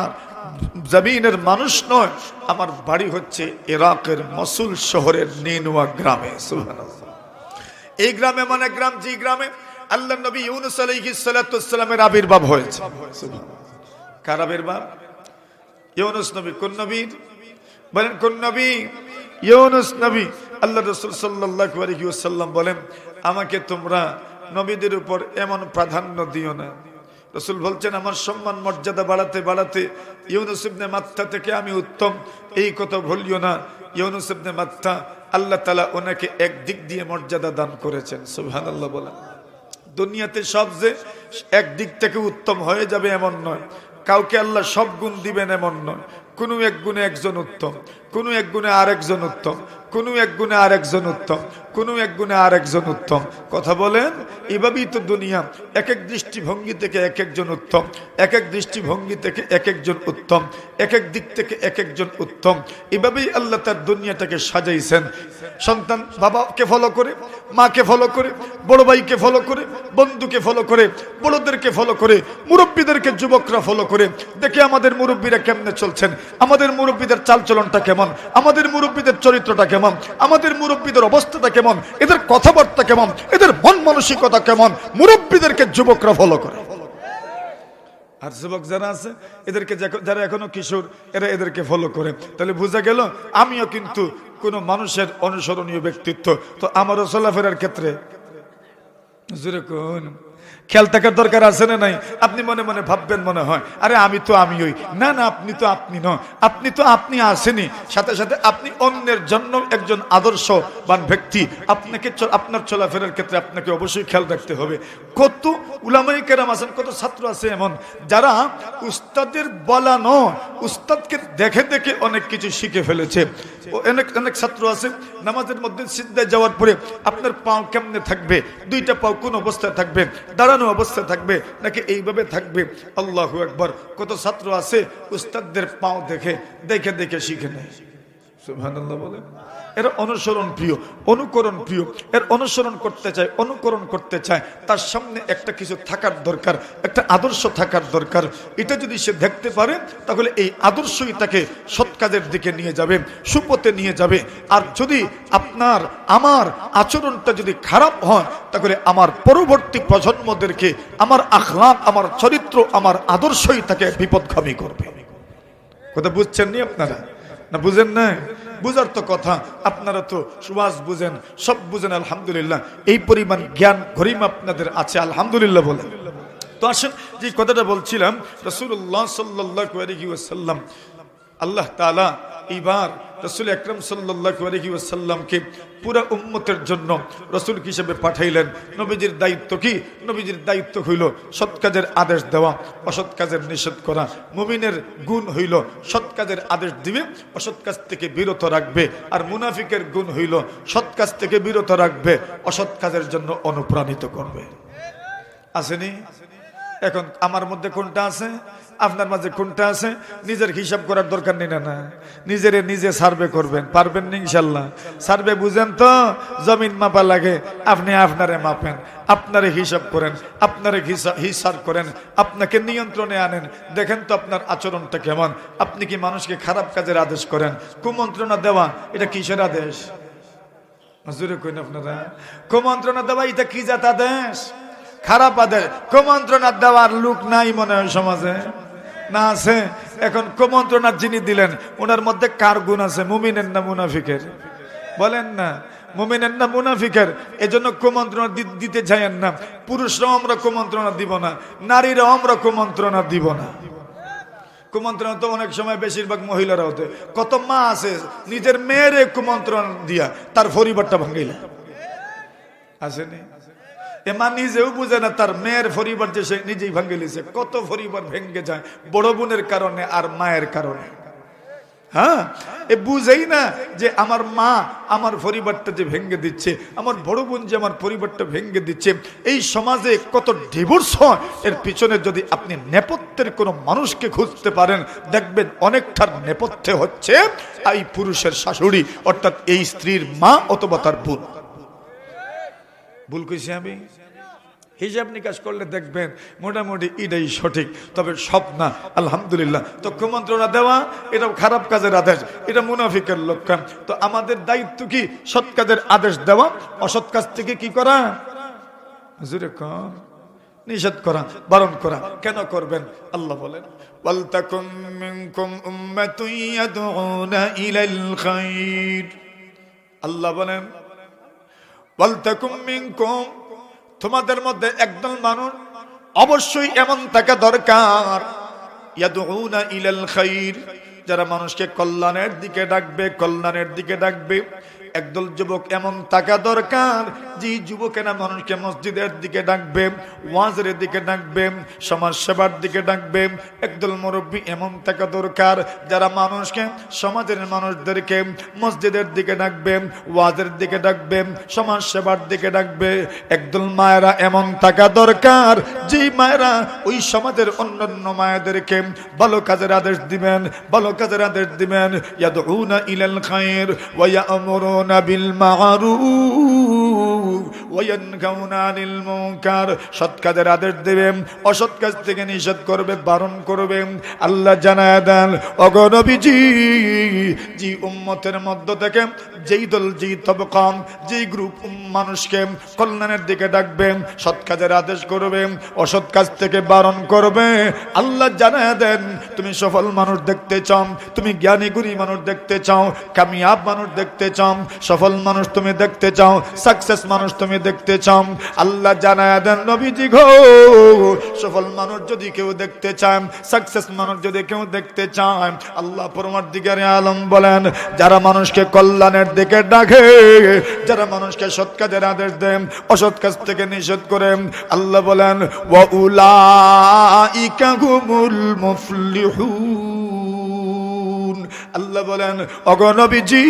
জমিনের মানুষ নয়, আমার বাড়ি হচ্ছে ইরাকের মসুল শহরের নিনুয়া গ্রামে। সুবহানাল্লাহ। এই গ্রামে, মানে গ্রাম, যে গ্রামে আল্লাহর নবী ইউনূস আলাইহিস সালাতু ওয়াস সালামের আবির্ভাব হয়েছে। কার আবির্ভাব? ইউনূস নবী। কোন নবী? বলেন, কোন নবী? ইউনূস নবী। আল্লাহ রাসূল সাল্লাল্লাহু আলাইহি ওয়াসাল্লাম বলেন, আমাকে তোমরা নবীদের উপর এমন প্রাধান্য দিও না। রাসূল বলছেন, আমার সম্মান মর্যাদা বাড়াতে বাড়াতে ইউনূস ইবনে মাত্তা থেকে আমি উত্তম, এই কথা ভুলিও না। ইউনূস ইবনে মাত্তা, আল্লাহ তাআলা ওনাকে এক দিক দিয়ে মর্যাদা দান করেছেন। সুবহানাল্লাহ বলেন। দুনিয়াতে সব যে একদিক থেকে উত্তম হয়ে যাবে এমন নয়, কাউকে আল্লাহ সব গুণ দিবেন এমন নয়। কোনো এক গুণে একজন উত্তম, কোনো এক গুণে আরেকজন উত্তম, কোনো এক গুণে আরেকজন উত্তম, কোনো এক গুণে আরেকজন উত্তম। কথা বলেন, এভাবেই তো দুনিয়া। এক এক দৃষ্টিভঙ্গি থেকে এক একজন উত্তম, এক এক দৃষ্টিভঙ্গি থেকে এক একজন উত্তম, এক এক দিক থেকে এক একজন উত্তম। এভাবেই আল্লাহ তার দুনিয়াটাকে সাজাইছেন। সন্তান বাবাকে ফলো করে, মাকে ফলো করে, বড় ভাইকে ফলো করে, বন্ধুকে ফলো করে, বড়দেরকে ফলো করে, মুরব্বীদেরকে যুবকরা ফলো করে। দেখে আমাদের মুরব্বীরা কেমনে চলছেন, আমাদের মুরব্বীদের চালচলনটা কেমন, আমাদের মুরব্বীদের চরিত্রটা কেমন, আমাদের মুরব্বীদের অবস্থাটা কেমন, এদের কথাবার্তা কেমন, এদের মন মানসিকতা কেমন। মুরব্বীদেরকে যুবকরা ফলো করে। আর যুবক যারা আছে এদেরকে, যারা এখনো কিশোর, এরা এদেরকে ফলো করে। তাহলে বোঝা গেল আমিও কিন্তু কোন মানুষের অনুসরণীয় ব্যক্তিত্ব। তো আমারও চলাফেরার ক্ষেত্রে জোরে কোন খেয়াল থাকার দরকার আছে না নাই? আপনি মনে মনে ভাববেন মনে হয় আরে আমি তো আমি হই না, না আপনি তো আপনি নয়, আপনি তো আপনি আসেনি। সাথে সাথে আপনি অন্যের জন্য একজন আদর্শবান ব্যক্তি। আপনাকে আপনার চলাফেরার ক্ষেত্রে আপনাকে অবশ্যই খেয়াল রাখতে হবে। কত উলামায়ে কেরাম আছেন, কত ছাত্র আছে এমন যারা উস্তাদের বলানো, উস্তাদকে দেখে দেখে অনেক কিছু শিখে ফেলেছে। অনেক অনেক ছাত্র আছে নামাজের মধ্যে সিজদায় যাওয়ার পরে আপনার পাও কেমনে থাকবে, দুইটা পাও কোন অবস্থায় থাকবে, দাঁড়ানো অবস্থায় থাকবে নাকি এইভাবে থাকবে। আল্লাহু আকবার। কত ছাত্র আছে উস্তাদদের পাও দেখে দেখে দেখে শিখে নেয়। সুবহানাল্লাহ বলে। এর অনুসরণ প্রিয়, অনুকরণ প্রিয়, এর অনুসরণ করতে চায়, অনুকরণ করতে চায়। তার সামনে একটা কিছু থাকার দরকার, একটা আদর্শ থাকার দরকার। এটা যদি সে দেখতে পারে তাহলে এই আদর্শই তাকে সৎ কাজের দিকে নিয়ে যাবে, সুপথে নিয়ে যাবে। আর যদি আপনার আমার আচরণটা যদি খারাপ হয় তাহলে আমার পরবর্তী প্রজন্মদেরকে আমার আখলাক, আমার চরিত্র, আমার আদর্শই তাকে বিপদগামী করবে। কথা বুঝছেন নি আপনারা? না বুঝেন না? বুঝার তো কথা, আপনারা তো সুবাস বুঝেন, সব বুঝেন আলহামদুলিল্লাহ। এই পরিমাণ জ্ঞান গরিমা আপনাদের আছে আলহামদুলিল্লাহ বলেন। তো আসেন যে কথাটা বলছিলাম, রাসূলুল্লাহ সাল্লাল্লাহু আলাইহি ওয়াসাল্লাম, আল্লাহ তাআলা এইবার রাসূল আকরাম সাল্লাল্লাহু আলাইহি ওয়াসাল্লামকে পুরা উম্মতের জন্য রাসূল হিসেবে পাঠাইলেন। নবীজির দায়িত্ব কি? নবীজির দায়িত্ব হইল সৎ কাজের আদেশ দেওয়া, অসৎ কাজের নিষেধ করা। মুমিনের গুণ হইল সৎ কাজের আদেশ দিবে, অসৎ কাজ থেকে বিরত রাখবে। আর মুনাফিকের গুণ হইল সৎ কাজ থেকে বিরত রাখবে, অসৎ কাজের জন্য অনুপ্রাণিত করবে। আসেনি? এখন আমার মধ্যে কোনটা আছে, আপনার মাঝে কোনটা আছে? নিজের হিসাব করার দরকার নেই। না, নিজেরে নিজে সার্ভে করবেন, পারবেন না ইনশাল্লাহ। সার্ভে বুঝেন তো, জমিন মাপা লাগে, আপনি আপনারে মাপেন, আপনারে হিসাব করেন, আপনারে হিসাব করেন, আপনাকে নিয়ন্ত্রণে আনেন। দেখেন তো আপনার আচরণটা কেমন। আপনি কি মানুষকে খারাপ কাজের আদেশ করেন? কুমন্ত্রণা দেওয়া এটা কিসের আদেশ? জোরে কইন আপনারা। কুমন্ত্রণা দেওয়া এটা কি জাত আদেশ? খারাপ আদেশ। কুমন্ত্রণা দেওয়ার লোক নাই মনে হয় সমাজে, না আছে? এখন কুমন্ত্রণা যিনি দিলেন ওনার মধ্যে কার গুণ আছে, মুমিনের না মুনাফিকের? বলেন না, মুমিনের না মুনাফিকের? এজন্য কুমন্ত্রণা দিতে চাইেন না। পুরুষরাও আমরা কুমন্ত্রণা দিব না, নারীরাও আমরা কুমন্ত্রণা দিব না। কুমন্ত্রণা তো অনেক সময় বেশিরভাগ মহিলারা হতে। কত মা আছে নিজের মেয়েরে কুমন্ত্রণা দিয়া তার পরিবারটা ভাঙিলা, আসেনি? এমা নিজেও বুঝে না তার মেয়ের পরিবার যে সে নিজেই ভাঙ্গে লিছে। কত পরিবার ভেঙ্গে যায় বড় বোনের কারণে আর মায়ের কারণে। হ্যাঁ, এ বুঝেই না যে আমার মা আমার পরিবারটা যে ভেঙ্গে দিচ্ছে, আমার বড় বোন যে আমার পরিবারটা ভেঙ্গে দিচ্ছে। এই সমাজে কত ডিভোর্স হয়, এর পিছনে যদি আপনি নেপথ্যের কোনো মানুষকে খুঁজতে পারেন দেখবেন অনেকটার নেপথ্যে হচ্ছে এই পুরুষের শাশুড়ি, অর্থাৎ এই স্ত্রীর মা অথবা তার বোন। ভুল কইছি আমি? হিসাব নিকাশ করলে দেখবেন মোটামুটি এটাই সঠিক, তবে সব না আলহামদুলিল্লাহ। তো কুমন্ত্রণা দেওয়া এটা খারাপ কাজের আদেশ, এটা মুনাফিকের লক্ষণ। তো আমাদের দায়িত্ব কি? সৎ কাজের আদেশ দেওয়া, অসৎ কাজ থেকে কি করা? জোরে কর, নিষেধ করা, বারণ করা। কেন করবেন? আল্লাহ বলেন ওয়ালতাকুম মিনকুম উম্মাতুন ইয়াদউনা ইলাল খায়র। আল্লাহ বলেন ওয়ালতাকুম মিনকুম, তোমাদের মধ্যে একদল মানুষ অবশ্যই এমন থাকা দরকার, ইয়াদউনা ইলাল খায়র, যারা মানুষকে কল্যাণের দিকে ডাকবে, কল্যাণের দিকে ডাকবে। একদল যুবক এমন থাকা দরকার যে যুবকেরা মানুষকে মসজিদের দিকে ডাকবে, ওয়াজের দিকে ডাকবে, সমাজ সেবার দিকে ডাকবে। একদল মুরব্বী এমন থাকা দরকার যারা মানুষকে, সমাজের মানুষদেরকে মসজিদের দিকে ডাকবে, ওয়াজের দিকে ডাকবে, সমাজ সেবার দিকে ডাকবে। একদল মায়েরা এমন থাকা দরকার যে মায়েরা ওই সমাজের অন্যান্য মায়েদেরকে ভালো কাজের আদেশ দিবেন, ভালো কাজের আদেশ দিবেন। ইয়াদউনা ইলাল খায়র ওয়া ইয়ামুরুনা বিল মা'রুফ ওয়া ইয়ানহাউনা আনিল মুনকার। সৎ কাজের আদেশ দিবেন, অসৎ কাজ থেকে নিষেধ করবে, বারণ করবে। আল্লাহ জানায় দেন, ওগো নবীজি, যে উম্মতের মধ্য থেকে যেই দল, যেই তবকা, যেই গ্রুপ মানুষকে কল্যাণের দিকে ডাকবে, সৎ কাজের আদেশ করবে, অসৎ কাজ থেকে বারণ করবে, আল্লাহ জানায় দেন, তুমি সফল মানুষ দেখতে চাও, তুমি জ্ঞানী গুণী মানুষ দেখতে চাও, কামিয়াব মানুষ দেখতে চাও, সফল মানুষ তুমি দেখতে চাও, সাকসেস মানুষ তুমি দেখতে চাও, আল্লাহ জানায় দেন নবীজি গো, সফল মানুষ যদি কেউ দেখতে চান, সাকসেস মানুষ যদি কেউ দেখতে চান, আল্লাহ পরমার্থিকারে আলম বলেন, যারা মানুষকে কল্যাণের দিকে ডাকে, যারা মানুষকে সৎ কাজের আদেশ দেন, অসৎ কাজ থেকে নিষেধ করেন, আল্লাহ বলেন ওয়া উলাইকা হুমুল মুফলিহুন। আল্লাহ বলেন, ওগো নবীজি,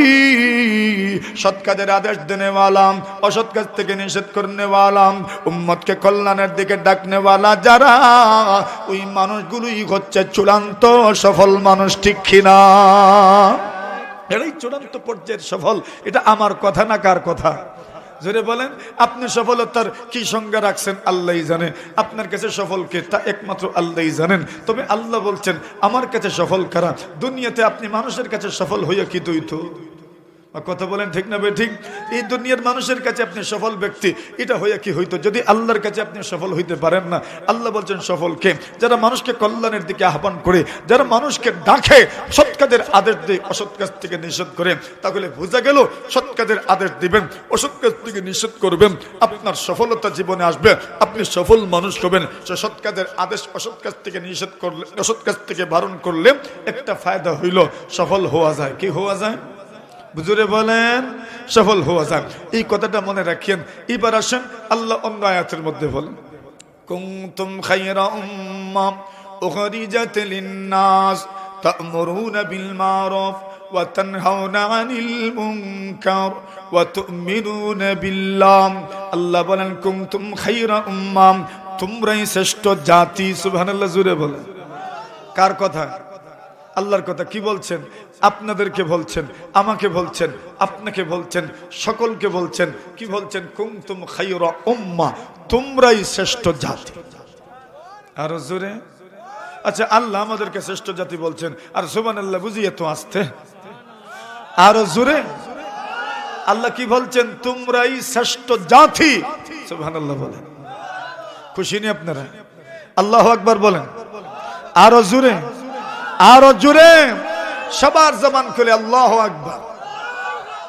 সৎ কাজের আদেশ দেনে ওয়ালাম, অসৎ কাজ থেকে নিষেধ করনে ওয়ালাম, উম্মতকে কল্যাণের দিকে ডাকনে ওয়ালা যারা, ওই মানুষগুলোই হচ্ছে চূড়ান্ত সফল মানুষ, ঠিক কিনা? এটাই চূড়ান্ত পর্যায়ের সফল। এটা আমার কথা না, কার কথা? জোরে বলেন। আপনি সফলতার কি সংজ্ঞা রাখছেন আল্লাহই জানে, আপনার কাছে সফল কে তা একমাত্র আল্লাহই জানেন। তবে আল্লাহ বলছেন, আমার কাছে সফল কারা? দুনিয়াতে আপনি মানুষের কাছে সফল হইয়া কি দইতো? কথা বলেন ঠিক না ভাই? ঠিক। এই দুনিয়ার মানুষের কাছে আপনি সফল ব্যক্তি, এটা হইয়া কি হইতো যদি আল্লাহর কাছে আপনি সফল হইতে পারেন না? আল্লাহ বলছেন সফল কে? যারা মানুষকে কল্যাণের দিকে আহ্বান করে, যারা মানুষকে ডাকে, সৎ কাজের আদেশ দেয়, অসৎ কাজ থেকে নিষেধ করে। তাহলে বোঝা গেল, সৎ কাজের আদেশ দিবেন, অসৎ কাজ থেকে নিষেধ করবেন, আপনার সফলতা জীবনে আসবে, আপনি সফল মানুষ হবেন। সৎ কাজের আদেশ, অসৎ কাজ থেকে নিষেধ করলে, অসৎ কাজ থেকে বারণ করলে একটা ফায়দা হইল, সফল হওয়া যায়। কি হওয়া যায়? বুঝুরে বলেন, সফল হওয়া যায়। এই কথাটা মনে রাখেন। এবার আসেন আল্লাহ অন্য আয়াতের মধ্যে বলেন, কুনতুম খায়রা উম্মাহ উখরিজাত লিন-নাস তা'মুরুনা বিল মা'রুফ ওয়া তানহাউনা আনিল মুনকার ওয়া তু'মিনুনা বিল্লাহ। আল্লাহ বলেন, কুনতুম খায়রা উম্মাহ, তোমরাই শ্রেষ্ঠ জাতি। সুবহানাল্লাহ, জোরে বলেন। কার কথা? আল্লাহর কথা। কি বলছেন? আপনাদেরকে বলছেন, আমাকে বলছেন, আপনাকে বলছেন, সকলকে বলছেন। কি বলছেন? কুনতুম খায়রা উম্মাহ, তোমরাই শ্রেষ্ঠ জাতি। আরো জোরে। আচ্ছা, আল্লাহ আমাদেরকে শ্রেষ্ঠ জাতি বলছেন, আর সুবহানাল্লাহ বুঝিয়ে তো আসতে। আরো জোরে। আল্লাহ কি বলছেন? তোমরাই শ্রেষ্ঠ জাতি। সুবহানাল্লাহ বলেন। খুশি নি আপনারা? আল্লাহু আকবার বলেন। আরো জোরে, আরো জোরে। সবার জবান খুলে আল্লাহু আকবার।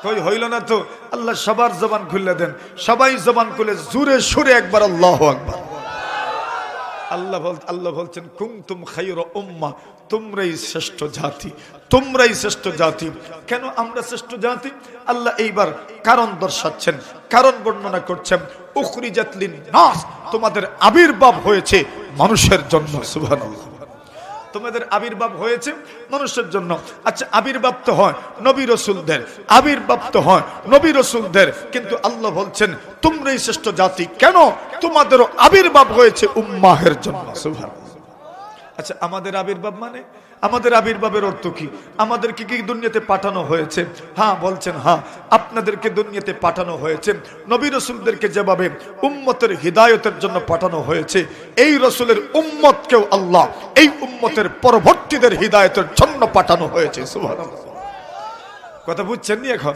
কই হইল না তো? আল্লাহ সবার জবান খুলে দেন, সবাই জবান খুলে জোরে সুরে একবার আল্লাহু আকবার। আল্লাহ বলছেন, কুনতুম খায়রা উম্মাহ, তোমরাই শ্রেষ্ঠ জাতি, তোমরাই শ্রেষ্ঠ জাতি। কেন আমরা শ্রেষ্ঠ জাতি? আল্লাহ এইবার কারণ দর্শাচ্ছেন, কারণ বর্ণনা করছেন। উখরিজাত লিন-নাস, তোমাদের আবির্ভাব হয়েছে মানুষের জন্য। সুবহানাল্লাহ। তোমাদের আবির্ভাব হয়েছে মানুষের জন্য। আচ্ছা, আবির্ভাব তো হয় নবী রাসূলদের, আবির্ভাব তো হয় নবী রাসূলদের, কিন্তু আল্লাহ বলছেন তোমরাই শ্রেষ্ঠ জাতি। কেন? তোমাদেরও আবির্ভাব হয়েছে উম্মাহের জন্য। সুবহানাল্লাহ। আচ্ছা, আমাদের আবির্ভাব মানে? আমাদের আবির্ভাবের অর্থ কি? আমাদেরকে কি দুনিয়াতে পাঠানো হয়েছে? হ্যাঁ, বলছেন হ্যাঁ, আপনাদেরকে দুনিয়াতে পাঠানো হয়েছে। নবী রাসূলদেরকে যেভাবে উম্মতের হিদায়াতের জন্য পাঠানো হয়েছে, এই রাসূলের উম্মতকেও আল্লাহ এই উম্মতের পরবর্তীদের হিদায়াতের জন্য পাঠানো হয়েছে। সুবহানাল্লাহ। কথা বুঝছেন নি? এখন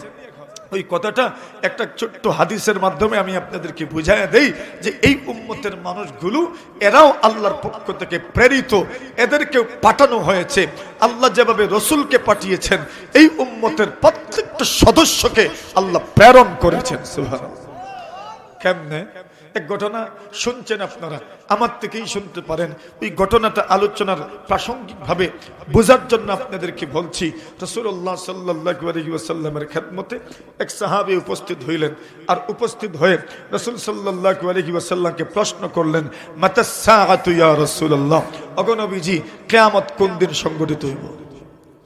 ওই কথাটা একটা ছোট্ট হাদিসের মাধ্যমে আমি আপনাদেরকে বুঝাইয়া দেই যে এই উম্মতের মানুষগুলো এরাও আল্লাহর পক্ষ থেকে প্রেরিত, এদেরকেও পাঠানো হয়েছে। আল্লাহ যেভাবে রসুলকে পাঠিয়েছেন, এই উম্মতের প্রত্যেকটা সদস্যকে আল্লাহ প্রেরণ করেছেন। সুবহানাল্লাহ। কেমনে? এক ঘটনা শুনছেন আপনারা, আমার থেকেই শুনতে পারেন। ওই ঘটনাটা আলোচনার প্রাসঙ্গিকভাবে বোঝার জন্য আপনাদেরকে বলছি। রাসূলুল্লাহ সাল্লাল্লাহু আলাইহি ওয়াসাল্লামের খেদমতে এক সাহাবী উপস্থিত হইলেন, আর উপস্থিত হয়ে রাসূল সাল্লাল্লাহু আলাইহি ওয়াসাল্লামকে প্রশ্ন করলেন, মাতাস সাআতু ইয়া রাসূলুল্লাহ, ওগো নবীজি, কিয়ামত কোন দিন সংঘটিত হইব?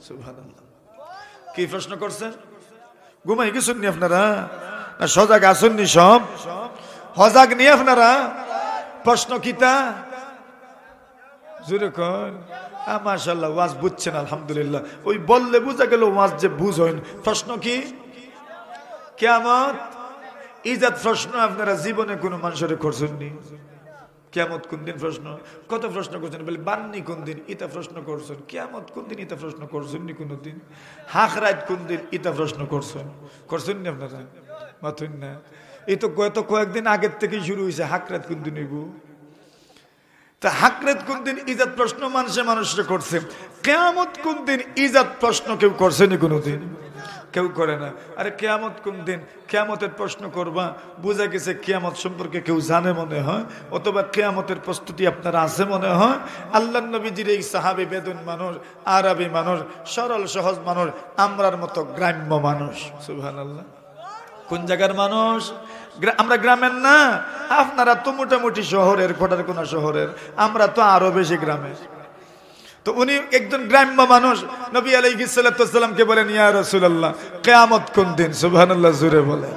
সুবহানাল্লাহ। কি প্রশ্ন করছেন? ঘুমাই গেছেন নি আপনারা? না সজাগ আছেন নি? সব সজাগ নিয়ে আপনারা? প্রশ্ন কিতা জোরে কর। মাশাআল্লাহ, ওয়াজ বুঝছেন আলহামদুলিল্লাহ। ওই বললে বুঝা গেল ওয়াজ যে বুঝ হইন। প্রশ্ন কি? কিয়ামত ইজাত প্রশ্ন আপনারা জীবনে কোনো মানুষের করছেন নি? কিয়ামত কোন দিন প্রশ্ন? কত প্রশ্ন করছেন? বলে বান্নি কোন দিন? ইতা প্রশ্ন করছেন। কিয়ামত কোন দিন? ইতা প্রশ্ন করছেন নি কোনদিন? হাখরাত কোন দিন? ইতা প্রশ্ন করছেন নি আপনারা? মাথুন না। এই তো কয়েকদিন আগের থেকেই শুরু হয়েছে। হাকরাত কোন দিন হইব? তা হাকরাত কোন দিন ইজাত প্রশ্ন মানুষে করছে। কিয়ামত কোন দিন ইজাত প্রশ্ন কেউ করছে নি কোনদিন? কেউ করে না। আরে কিয়ামত কোন দিন? কিয়ামতের প্রশ্ন করবা, বোঝা গেছে কিয়ামত সম্পর্কে কেউ জানে মনে হয়, অথবা কিয়ামতের প্রস্তুতি আপনারা আছে মনে হয়। আল্লাহর নবীজির এই সাহাবী বেদুন মানুষ, আরবি মানুষ, সরল সহজ মানুষ, আমরার মতো গ্রাম্য মানুষ। সুবহানাল্লাহ। কোন জায়গার মানুষ? আমরা গ্রামের না। আপনারা তো মোটামুটি শহরের, কোটার কোনা শহরের, আমরা তো আরো বেশি গ্রামের। তো উনি একজন গ্রাম্য মানুষ। নবী আলাইহিস সালাতু ওয়াস সালামকে বলেন, ইয়া রাসূলুল্লাহ, কিয়ামত কোন দিন? সুবহানাল্লাহ, জোরে বলেন।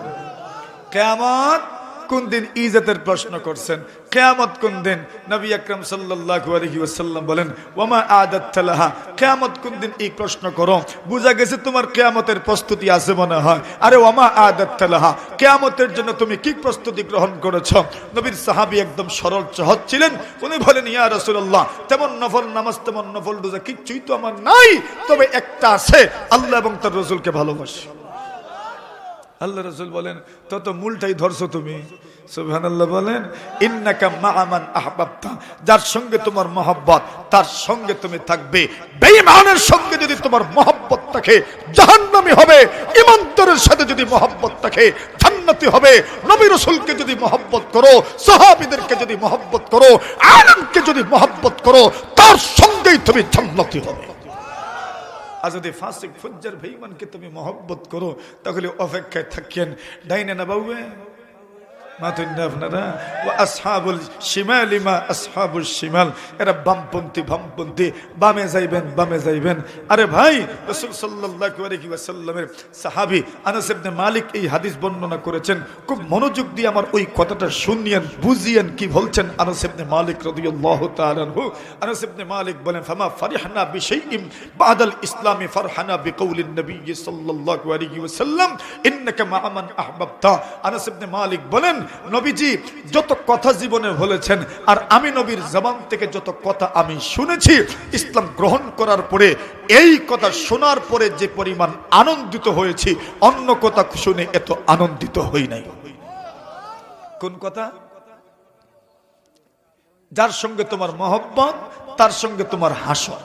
কিয়ামত কোন দিন ইজাতের প্রশ্ন করছেন। কিয়ামত কোন দিন? নবী আকরাম সাল্লাল্লাহু আলাইহি ওয়াসাল্লাম বলেন, ওয়ামা আদাত লাহা, কিয়ামত কোন দিন এই প্রশ্ন করো, বুঝা গেছে তোমার কিয়ামতের প্রস্তুতি আছে মনে হয়। আরে ওয়ামা আদাত লাহা, কিয়ামতের জন্য তুমি কি প্রস্তুতি গ্রহণ করেছো? নবীর সাহাবী একদম সরল সহজ ছিলেন। উনি বলেন, ইয়া রাসূলুল্লাহ, তেমন নফল নামাজ, তেমন নফল রোজা কিচ্ছুই তো আমার নাই, তবে একটা আছে, আল্লাহ এবং তার রাসূলকে ভালোবাসি। আল্লাহ রাসূল বলেন, তত মূলটাই ধরছো তুমি। সুবহানাল্লাহ বলেন। ইন্নাকা মা'a মান আহবাবতা, যার সঙ্গে তোমার মহব্বত তার সঙ্গে তুমি থাকবে। বেঈমানের সঙ্গে যদি তোমার মহব্বত থাকে জাহান্নামী হবে, ঈমানদারের সাথে যদি মহব্বত থাকে জান্নাতি হবে। নবী রাসূলকে যদি মহব্বত করো, সাহাবীদেরকে যদি মহব্বত করো, আলেমকে যদি মহব্বত করো, তার সঙ্গেই তুমি জান্নাতি হবে। আর যদি ফাসিক ফুজ্জার বেঈমানকে তুমি মহব্বত করো, তাহলে অপেক্ষায় থাকেন ডাইনে না বাউবে মাতুন না আপনারা। ওয়া আসহাবুল শিমালি মা আসহাবুল শিমাল, এরা বামপন্থী, বামে যাইবেন। আরে ভাই, রাসূল সাল্লাল্লাহু আলাইহি ওয়াসাল্লামের সাহাবী আনাস ইবনে মালিক এই হাদিস বর্ণনা করেছেন। খুব মনোযোগ দিয়ে আমার ওই কথাটা শুনিয়েন, বুঝিয়েন কি বলছেন আনাস ইবনে মালিক রাদিয়াল্লাহু তাআলা আনহু। আনাস ইবনে মালিক বলেন, ফামা ফারিহনা বিশাইইন বাদাল ইসলামি ফারহানা বিকাউলিন নবী সাল্লাল্লাহু আলাইহি ওয়াসাল্লাম, ইন্নাকা মা'a মান আহবাবতা। আনাস ইবনে মালিক বলেন, নবীজি যত কথা জীবনে বলেছেন, আর আমি নবীর জবান থেকে যত কথা আমি শুনেছি, ইসলাম গ্রহণ করার পরে, এই কথা শোনার পরে যে পরিমাণ আনন্দিত হয়েছি, অন্য কথা শুনে এত আনন্দিত হই নাই। কোন কথা? যার সঙ্গে তোমার মহব্বত, তার সঙ্গে তোমার হাসর,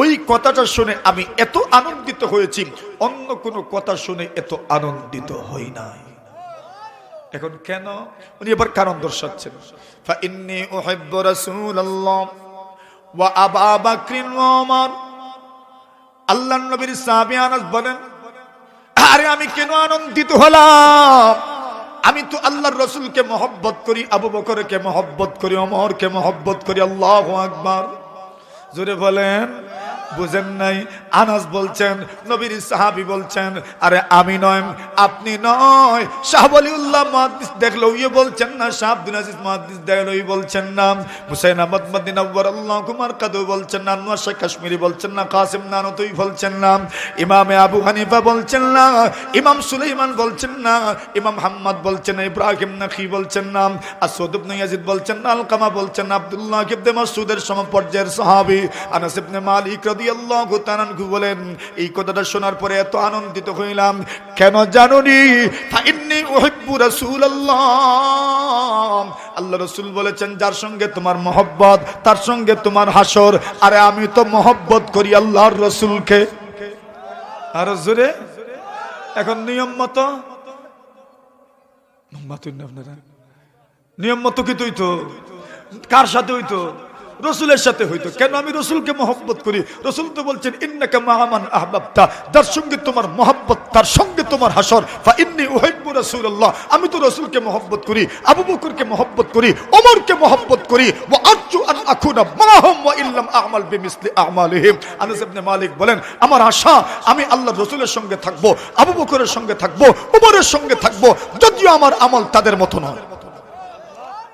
ওই কথাটা শুনে আমি এত আনন্দিত হয়েছি, অন্য কোনো কথা শুনে এত আনন্দিত হই নাই। এখন কেন? উনি এবার কারণ দর্শাচ্ছেন। ফা ইন্নী উহিব্বু রাসূলুল্লাহ ওয়া আবু বকর ওয়া ওমর। আল্লাহর নবীর সাহাবী আনাস বলেন, আরে আমি কেন আনন্দিত হলাম? আমি তো আল্লাহর রাসূলকে মহব্বত করি, আবু বকরকে মহব্বত করি, ওমরকে মহব্বত করি। আল্লাহু আকবার, জোরে বলেন। বুঝেন নাই? আনাস বলছেন, নবীর সাহাবী বলছেন, আরে আমি নয়, আপনি নয়, শাহ ওয়ালিউল্লাহ মুহাদ্দিস দেখলো ইয়ে বলছেন না, শাহ আব্দুল আজিজ মুহাদ্দিস দেখলো ই বলছেন না, হুসাইন আহমদ মদিনা ওয়ারাল্লাহু মারকাদু বলছেন না, আনোয়ার শাহ কাশ্মীরি বলছেন না, কাসিম নানতুই বলছেন না, ইমামে আবু হানিফা বলছেন না, ইমাম সুলাইমান বলছেন না, ইমাম মুহাম্মদ বলছেন না, ইব্রাহিম নাখি বলছেন না, আসওয়াদ ইবনে ইয়াজিদ বলছেন না, আলকামা বলছেন না, আব্দুল্লাহ ইবনে মাসউদের সমপর্যায়ের সাহাবী আনাস ইবনে মালিক রাদিয়াল্লাহু তাআলা আনহু বলেন, এই কথাটা শোনার পরে এত আনন্দিত হইলাম কেন জানুনি? ফা ইন্নী উহিব্বু রাসূলুল্লাহ, আল্লাহ রাসূল বলেছেন, যার সঙ্গে তোমার মহব্বত তার সঙ্গে তোমার হাসর। আরে আমি তো মহব্বত করি আল্লাহর রাসূলকে। আর জোরে এখন নিয়ম মতো আপনারা নিয়ম মতো কি হইতো? কার সাথে হইতো? রসুলের সাথে হইতো। কেন? আমি রসুলকে মহব্বত করি। রসুল তো বলছেন ইন্নাকা মা মান আহবাবতা, যার সঙ্গে তোমার মহব্বত তার সঙ্গে তোমার হাসর। ফা ইন্নী উহিব্বু রাসূলুল্লাহ, আমি তো রসুলকে মহব্বত করি, আবু বকরকে মহব্বত করি, ওমরকে মহব্বত করি। ওয়া আরজু আন আকুনা মাহুম ওয়া ইল্লাম আ'মাল বিমিসলি আ'মালিহিম। আনাস ইবনে মালিক বলেন, আমার আশা আমি আল্লাহর রসুলের সঙ্গে থাকবো, আবু বকরের সঙ্গে থাকবো, ওমরের সঙ্গে থাকবো, যদিও আমার আমল তাদের মতো নয়।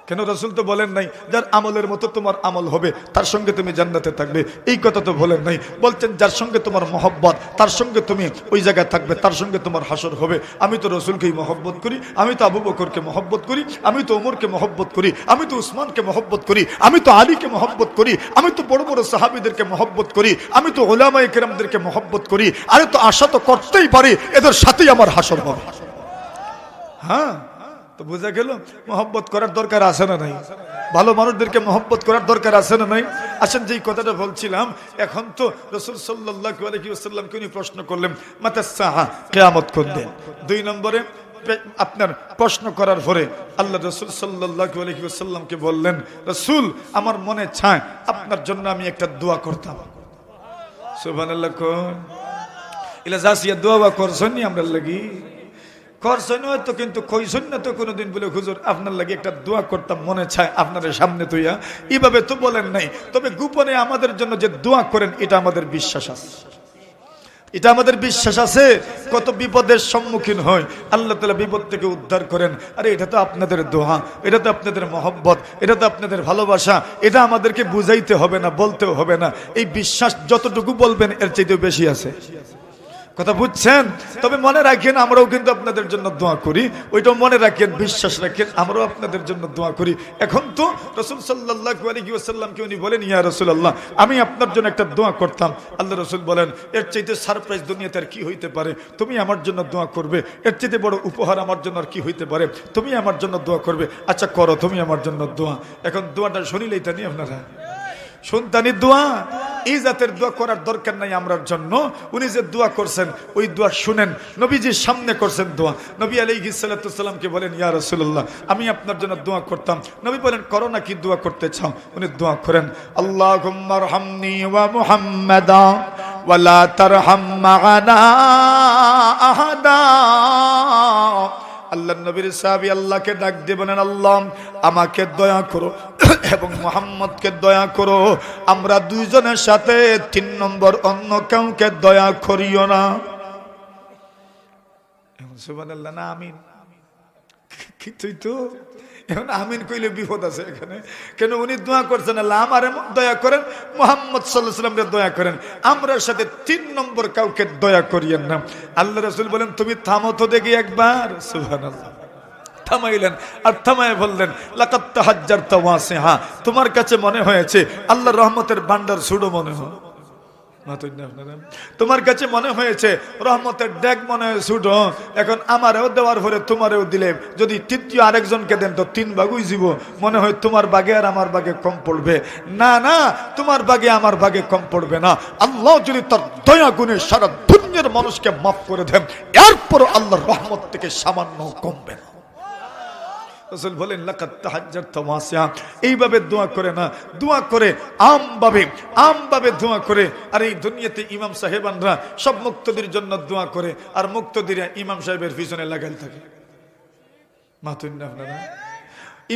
কেন? রাসূল তো বলেন নাই যার আমলের মতো তোমার আমল হবে তার সঙ্গে তুমি জান্নাতে থাকবে, এই কথা তো বলেন নাই। বলছেন যার সঙ্গে তোমার মহব্বত তার সঙ্গে তুমি ওই জায়গায় থাকবে, তার সঙ্গে তোমার হাসর হবে। আমি তো রসুলকেই মহব্বত করি, আমি তো আবু বকরকে মহব্বত করি, আমি তো ওমরকে মহব্বত করি, আমি তো উসমানকে মহব্বত করি, আমি তো আলীকে মহব্বত করি, আমি তো বড় বড় সাহাবীদেরকে মহব্বত করি, আমি তো উলামায়ে কেরামদেরকে মহব্বত করি। আরে তো আশা তো করতেই পারি এদের সাথেই আমার হাসর হবে। হ্যাঁ, তো বোঝা গেল মহব্বত করার দরকার আছে না নাই? ভালো মানুষদেরকে মহব্বত করার দরকার আছে না নাই? আসেন, যেই কথাটা বলছিলাম, এখন তো রাসূল সাল্লাল্লাহু আলাইহি ওয়াসাল্লামকে উনি প্রশ্ন করলেন মাতাস সাআ, কিয়ামত কোন দিন? 2 নম্বরে আপনার প্রশ্ন করার পরে আল্লাহ রাসূল সাল্লাল্লাহু আলাইহি ওয়াসাল্লামকে বললেন, রাসূল আমার মনে চায় আপনার জন্য আমি একটা দোয়া করতাম। সুবহানাল্লাহ। কোন ইলা জাসিয়া দোয়া করছেন নি আমরা লাগি? করছেন হয়তো, কিন্তু কইছেন না তো কোনোদিন বলে হুজুর আপনার লাগে একটা দোয়া করতাম, মনে চায় আপনার সামনে তুইয়া। এইভাবে তো বলেন নাই, তবে গোপনে আমাদের জন্য যে দোয়া করেন এটা আমাদের বিশ্বাস আছে, এটা আমাদের বিশ্বাস আছে। কত বিপদের সম্মুখীন হয়, আল্লাহ তাআলা বিপদ থেকে উদ্ধার করেন। আরে এটা তো আপনাদের দোয়া, এটা তো আপনাদের মহব্বত, এটা তো আপনাদের ভালোবাসা, এটা আমাদেরকে বুঝাইতে হবে না, বলতেও হবে না। এই বিশ্বাস যতটুকু বলবেন এর চাইতেও বেশি আছে। কথা বুঝছেন? তবে মনে রাখেন আমরাও কিন্তু আপনাদের জন্য দোয়া করি, ওইটাও মনে রাখেন, বিশ্বাস রাখেন, আমরাও আপনাদের জন্য দোয়া করি। এখন তো রাসূল সাল্লাল্লাহু আলাইহি ওয়াসাল্লামকে উনি বলেন, ইয়া রাসূলুল্লাহ আমি আপনার জন্য একটা দোয়া করতাম। আল্লাহ রাসূল বলেন, এর চাইতে সারপ্রাইজ দুনিয়াতে আর কি হইতে পারে? তুমি আমার জন্য দোয়া করবে, এর চাইতে বড় উপহার আমার জন্য আর কি হইতে পারে? তুমি আমার জন্য দোয়া করবে। আচ্ছা করো তুমি আমার জন্য দোয়া। এখন দোয়াটা শুনিলেই তা নিয়ে আপনারা সন্তানি দোয়া, এই জাতের দোয়া করার দরকার নাই আমরার জন্য। উনি যে দোয়া করছেন ওই দোয়া শুনেন, নবীজির সামনে করছেন দোয়া। নবী আলাইহিস সালাতু ওয়াসসালামকে বলেন, ইয়া রাসূলুল্লাহ আমি আপনার জন্য দোয়া করতাম। নবী বলেন, করো না, কি দোয়া করতে চাও? উনি দোয়া করেন, আল্লাহুম্মা রহমনি ওয়া মুহাম্মাদা ওয়া লা তারহাম মা'ানা আহাদা। আল্লাহ নবীর সাহাবী আল্লাহকে ডাক দিয়ে বলেন, আল্লাহ আমাকে দয়া করো এবং মুহাম্মদকে দয়া করো, আমরা দুইজনের সাথে 3 নম্বর অন্য কাউকে দয়া করিও না। সুবহানাল্লাহ না আমিন? কিছুই তো এখন আমিন কইলে বিপদ আছে এখানে। কেন? উনি দোয়া করছেন, আল্লাহ আমারে দয়া করেন, মুহাম্মদ সাল্লাল্লাহু আলাইহি ওয়াসাল্লামকে দয়া করেন, আমরা সাথে 3 নম্বর কাউকে দয়া করিয়েন না। আল্লাহ রাসূল বলেন, তুমি থামো তো দেখি একবার। সুবহানাল্লাহ। থামাইলেন আর থামায় বললেন, লাকাত তাহাজ্জারতা ওয়াসিহা, তোমার কাছে মনে হয়েছে আল্লাহর রহমতের ভান্ডার ছুড়ো মনে হয়, তোমার কাছে মনে হয়েছে রহমতের ডেক মনে হয় ছুটো। এখন আমারেও দেওয়ার পরে তোমারেও দিলে যদি তৃতীয় আরেকজনকে দেন তো 3 ভাগই জীব, মনে হয় তোমার ভাগে আর আমার ভাগে কম পড়বে। না না, তোমার ভাগে আমার ভাগে কম পড়বে না। আল্লাহ যদি তার দয়া গুণে সারা দুনিয়ার মানুষকে মাফ করে দেন, এরপর আল্লাহর রহমত থেকে সামান্য কমবে না। রাসূল বলেন, লাকাত তাহাজ্জারতা ওয়াসিআ, এইভাবে দোয়া করে না, দোয়া করে আমভাবে দোয়া করে। আর এই দুনিয়াতে ইমাম সাহেবানরা সব মুক্তদির জন্য দোয়া করে, আর মুক্তদিরা ইমাম সাহেবের পিছনে লাগাল থাকে। মাতুন না আপনারা?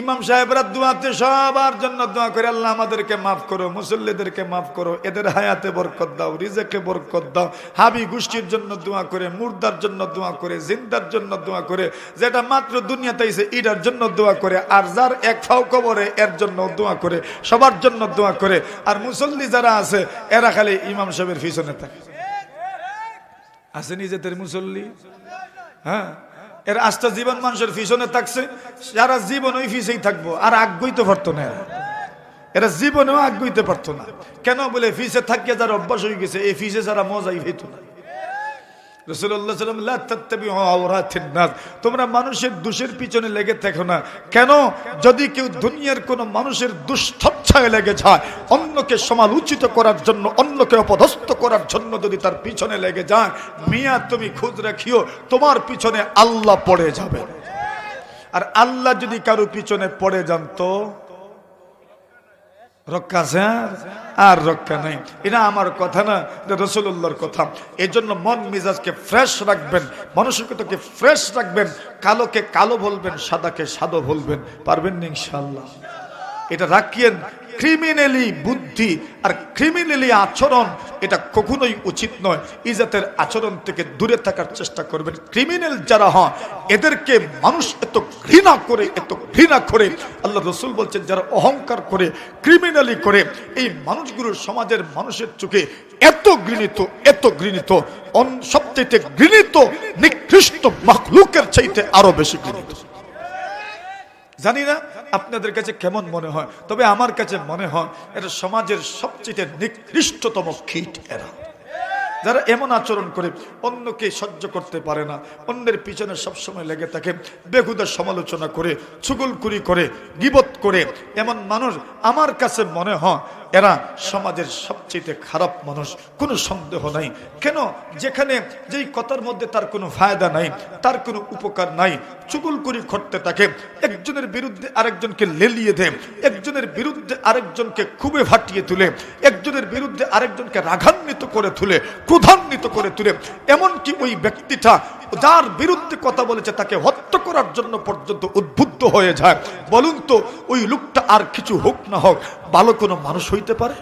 ইমাম সাহেবরা দোয়াতে সবার জন্য দোয়া করে, আল্লাহ আমাদেরকে মাফ করো, মুসল্লিদেরকে মাফ করো, এদের হায়াতে বরকত দাও, রিজেকে বরকত দাও। হাবি গোষ্ঠীর জন্য দোয়া করে, মুর্দার জন্য দোয়া করে, জিন্দার জন্য দোয়া করে, যেটা মাত্র দুনিয়াতে আইছে এটার জন্য দোয়া করে, আর যার এক ফাও কবরে এর জন্য দোয়া করে, সবার জন্য দোয়া করে। আর মুসল্লি যারা আছে এরা খালি ইমাম সাহেবের পিছনে থাকে। আছে নিজেদের মুসল্লি, হ্যাঁ, এর আস্থা জীবন মানুষের পিছনে থাকছে, সারা জীবন ওই পিছেই থাকবো, আর আগ্রহীতে পারতো না। এরা জীবনেও আগ্রহীতে পারতো না। কেন? বলে পিছে থাকিয়ে যারা অভ্যাস হয়ে গেছে, এই পিছে যারা মজাই হইতো না। রাসূলুল্লাহ সাল্লাল্লাহু আলাইহি ওয়াসাল্লাম, লা তাত্তাবিউ আওরাতিন নাস, তোমরা মানুষের দোষের পিছনে লেগে থেকো না। কেন? যদি কেউ দুনিয়ার কোন মানুষের দুষ্টচ্ছায় লেগে যায়, অন্যকে সমালোচিত করার জন্য, অন্যকে অপদস্থ করার জন্য যদি তার পিছনে লেগে যায়, মিয়া তুমি খোঁজ রাখিও তোমার পিছনে আল্লাহ পড়ে যাবে। আর আল্লাহ যদি কারো পিছনে পড়ে যান তো রক্ষা আছে আর রক্ষা নাই। এটা আমার কথা না, এটা রাসূলুল্লাহর কথা। এই জন্য মন মেজাজকে ফ্রেশ রাখবেন, মানসিকতাকে ফ্রেশ রাখবেন, কালোকে কালো বলবেন, সাদাকে সাদা বলবেন, পারবেন না ইনশাআল্লাহ। এটা রাখিয়েন। ক্রিমিনালি বুদ্ধি আর ক্রিমিনালি আচরণ এটা কখনোই উচিত নয়। ইজ্জতের আচরণ থেকে দূরে থাকার চেষ্টা করবেন। ক্রিমিনাল যারা হয় এদেরকে মানুষ এত ঘৃণা করে, এত ঘৃণা করে। আল্লাহ রাসূল বলছেন যারা অহংকার করে, ক্রিমিনালি করে, এই মানুষগুলো সমাজের মানুষের চোখে এত ঘৃণিত, এত ঘৃণিত, সবচেয়ে ঘৃণিত নিকৃষ্ট মাখলুকের চাইতে আরো বেশি ঘৃণিত। জানি না আপনাদের কাছে কেমন মনে হয়, তবে আমার কাছে মনে হয় এটা সমাজের সবচেয়ে নিকৃষ্টতম কীট এরা, যারা এমন আচরণ করে, অন্যকে সহ্য করতে পারে না, অন্যের পিছনে সবসময় লেগে থাকে, বেহুদা সমালোচনা করে, চুগলখুরি করে, গীবত করে। এমন মানুষ আমার কাছে মনে হয় এরা সমাজের সবচেয়ে খারাপ মানুষ, কোনো সন্দেহ নাই। কেন? যেখানে যেই কথার মধ্যে তার কোনো ফায়দা নাই, তার কোনো উপকার নাই, চুগলখুরি করতে থাকে, একজনের বিরুদ্ধে আরেকজনকে লেলিয়ে দেয়, একজনের বিরুদ্ধে আরেকজনকে খুবই ফাটিয়ে তুলে, একজনের বিরুদ্ধে আরেকজনকে রাগান্বিত করে তুলে, ক্রোধান্বিত করে তুলে, এমনকি ওই ব্যক্তিটা যার বিরুদ্ধে কথা বলেছে তাকে হত্যা করার জন্য পর্যন্ত উদ্বুদ্ধ হয়ে যায়। বলুন তো ওই লোকটা আর কিছু হোক না হোক ভালো কোনো মানুষ হইতে পারে?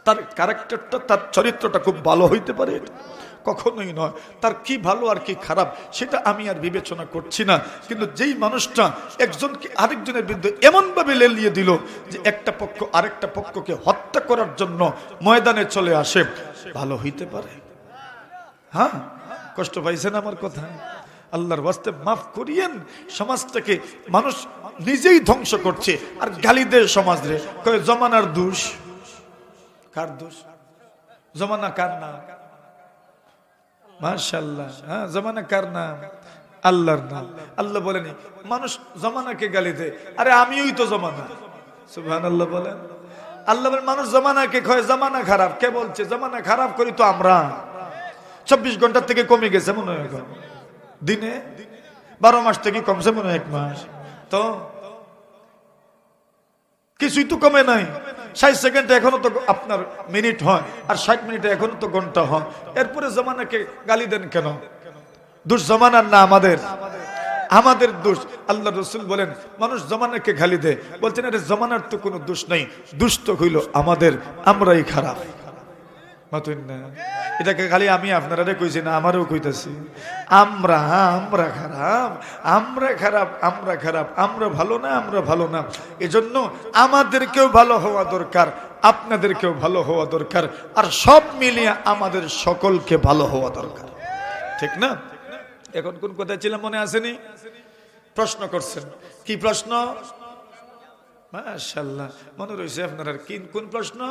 তার ক্যারেক্টারটা, তার চরিত্রটা খুব ভালো হইতে পারে? কখনোই নয়। তার কি ভালো আর কি খারাপ সেটা আমি আর বিবেচনা করছি না। কিন্তু যেই মানুষটা একজনকে আরেকজনের বিরুদ্ধে এমনভাবে লেলিয়ে দিল যে একটা পক্ষ আরেকটা পক্ষকে হত্যা করার জন্য ময়দানে চলে আসে, ভালো হইতে পারে? হ্যাঁ, কষ্ট পাইছেন আমার কথা? আল্লাহর ওয়াস্তে মাফ করিয়েন। সমাজটাকে মানুষ নিজেই ধ্বংস করছে আর গালি দেয় সমাজ রে, কয় জমানার দোষ। কার দোষ? জমানা কার নাম? মাশাআল্লাহ, হ্যাঁ, জমানা কার নাম? আল্লাহর নাম। আল্লাহ বলেন মানুষ জমানাকে গালি দেয়, আরে আমিই তো জমানা। সুবহানাল্লাহ বলেন। আল্লাহ বলেন মানুষ জমানাকে কয় জমানা খারাপ। কে বলছে জমানা খারাপ? করি তো আমরা। 24 ঘন্টার থেকে কমে গেছে মনে হয়, দিনে 12 মাস থেকে কমছে মনে হয় 1 মাস। তো কিছুই তো কমে নাই। 60 সেকেন্ডে এখনো তো আপনার মিনিট হয়, আর 60 মিনিটে এখনো তো ঘন্টা হয়। এরপরে জমানাকে গালি দেন কেন? দোষ জমানার না আমাদের? আমাদের দোষ। আল্লাহ রাসূল বলেন মানুষ জমানাকে গালি দেয়, বলছেন আরে জমানার তো কোনো দোষ নাই, দোষ তো হইল আমাদের, আমরাই খারাপ। এটাকে খালি আমি আপনারা কইছি না, আমারও কইতাছি। আমরা খারাপ, আমরা খারাপ, আমরা খারাপ, আমরা ভালো না, আমরা ভালো না। এজন্য আমাদেরকেও ভালো হওয়া দরকার, আপনাদেরকেও ভালো হওয়া দরকার, আর সব মিলিয়ে আমাদের সকলকে ভালো হওয়া দরকার। ঠিক না? এখন কোন কথা ছিল মনে আসেনি? প্রশ্ন করছেন। কি প্রশ্ন? মাশাআল্লাহ, মনে রয়েছে আপনার। আর কোন প্রশ্ন?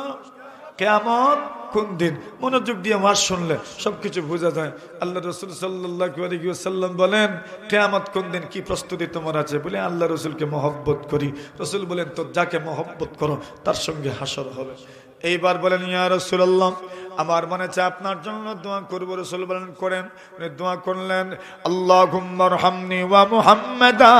কিয়ামত কোন দিন? মনোযোগ দিয়ে ওয়াজ শুনলে সবকিছু বোঝা যায়। আল্লাহ রাসূল সাল্লাল্লাহু আলাইহি ওয়াসাল্লাম বলেন কিয়ামত কোন দিন, কি প্রস্তুতি তোমার আছে? বলে আল্লাহ রাসূলকে মহব্বত করি। রাসূল বলেন তো যাকে মহব্বত করো তার সঙ্গে হাসর হবে। এইবার বলেন ইয়া রাসূলুল্লাহ আমার মনে চায় আপনার জন্য দোয়া করব। রাসূল বলেন করেন। উনি দোয়া করলেন আল্লাহুম্মা রহমনি ওয়া মুহাম্মাদা,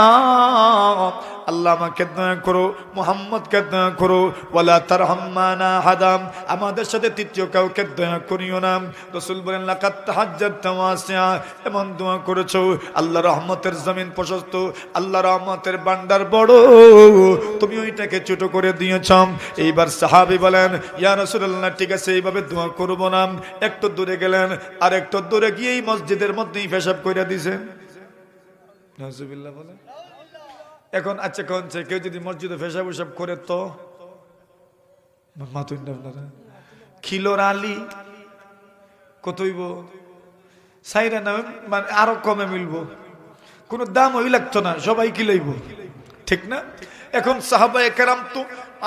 আল্লাহ আমাকে দয়া করো, মুহাম্মদকে দয়া করো, ওয়ালা তারহাম্মানা হাদাম, আমাদের সাথে তৃতীয় কাউকে দয়া করিও না। রাসূল বলেন লাকাত তাহাজ্জাত ওয়াসিআ, এমন দোয়া করেছো আল্লাহ রহমতের জমিন প্রশস্ত, আল্লাহ রহমতের ভান্ডার বড়, তুমি ওইটাকে ছোট করে দিয়েছ। এইবার সাহাবী বলেন ইয়া রাসূলুল্লাহ ঠিক আছে এইভাবে দোয়া করব না। একটু দূরে গেলেন, আর একটু দূরে গিয়েই মসজিদের মধ্যেই পেশাব করে দিয়েছেন। নাউজুবিল্লাহ বলেন। এখন আচ্ছা কোন কেউ যদি মসজিদে পেশাব উসাব করে তো মাতুন আপনারা কিলোর আলী কত হইব? সাইরা না মানে আরো কমে মিলবো, কোনো দাম ওই লাগতো না, সবাই কি লইব, ঠিক না? এখন সাহাবায়ে কেরাম তো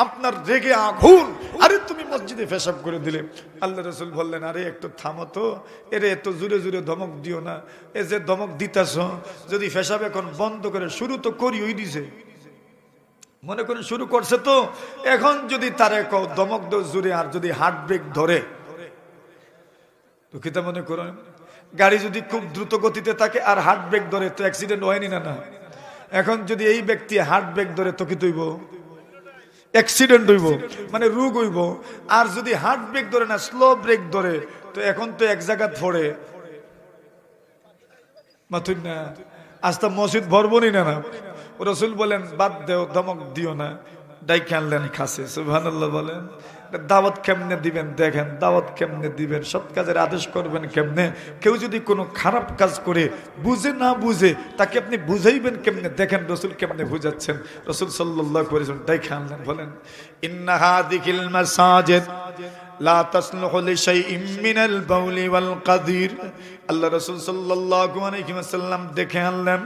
আপনার রেগে আগুন, আরে তুমি মসজিদে পেশাব করে দিলে। আল্লাহ রাসূল বললেন আরে একটু থামো তো, এরে এত জোরে জোরে ধমক দিও না। এ যে ধমক দিতাছ, যদি পেশাব এখন বন্ধ করে, শুরু তো করি ওই দিছে, মনে করেন শুরু করছে তো, এখন যদি তারে ধমক দাও জোরে, আর যদি হার্ট ব্রেক ধরে তো কিতা মনে করেন? গাড়ি যদি খুব দ্রুত গতিতে থাকে আর হার্ট ব্রেক ধরে তো অ্যাক্সিডেন্ট হয়নি না? না, এখন যদি এই ব্যক্তি হার্ট ব্রেক ধরে তো কি তৈব, অ্যাক্সিডেন্ট হইব, মানে রোগ হইব। আর যদি হার্ট ব্রেক ধরে না, স্লো ব্রেক ধরে, তো এখন তো এক জায়গা ধরে মাথুন না, আস্তা মসজিদ ভরবনি না। রাসূল বলেন বাদ দেও, ধমক দিও না, ডাইকে আনলেন খাসে। সুবহানাল্লাহ বলেন। দাওয়াত কেমনে দিবেন দেখেন, দাওয়াত কেমনে দিবেন, সৎ কাজের আদেশ করবেন কেমনে। কেউ যদি কোনো খারাপ কাজ করে বুঝে না বুঝে, তাকে আপনি বুঝাইবেন কেমনে দেখেন রাসূল কেমনে বুঝাচ্ছেন। রাসূল সাল্লাল্লাহু আলাইহি ওয়াসাল্লাম ডাইকে আনলেন, বলেন ইন্না হাযিহিল মাসাজিদ লা তাসলুহু লিশাইইন মিনাল বাউলি ওয়াল কাদির। আল্লাহ রাসূল সাল্লাল্লাহু আলাইহি ওয়াসাল্লাম দেখে আনলেন,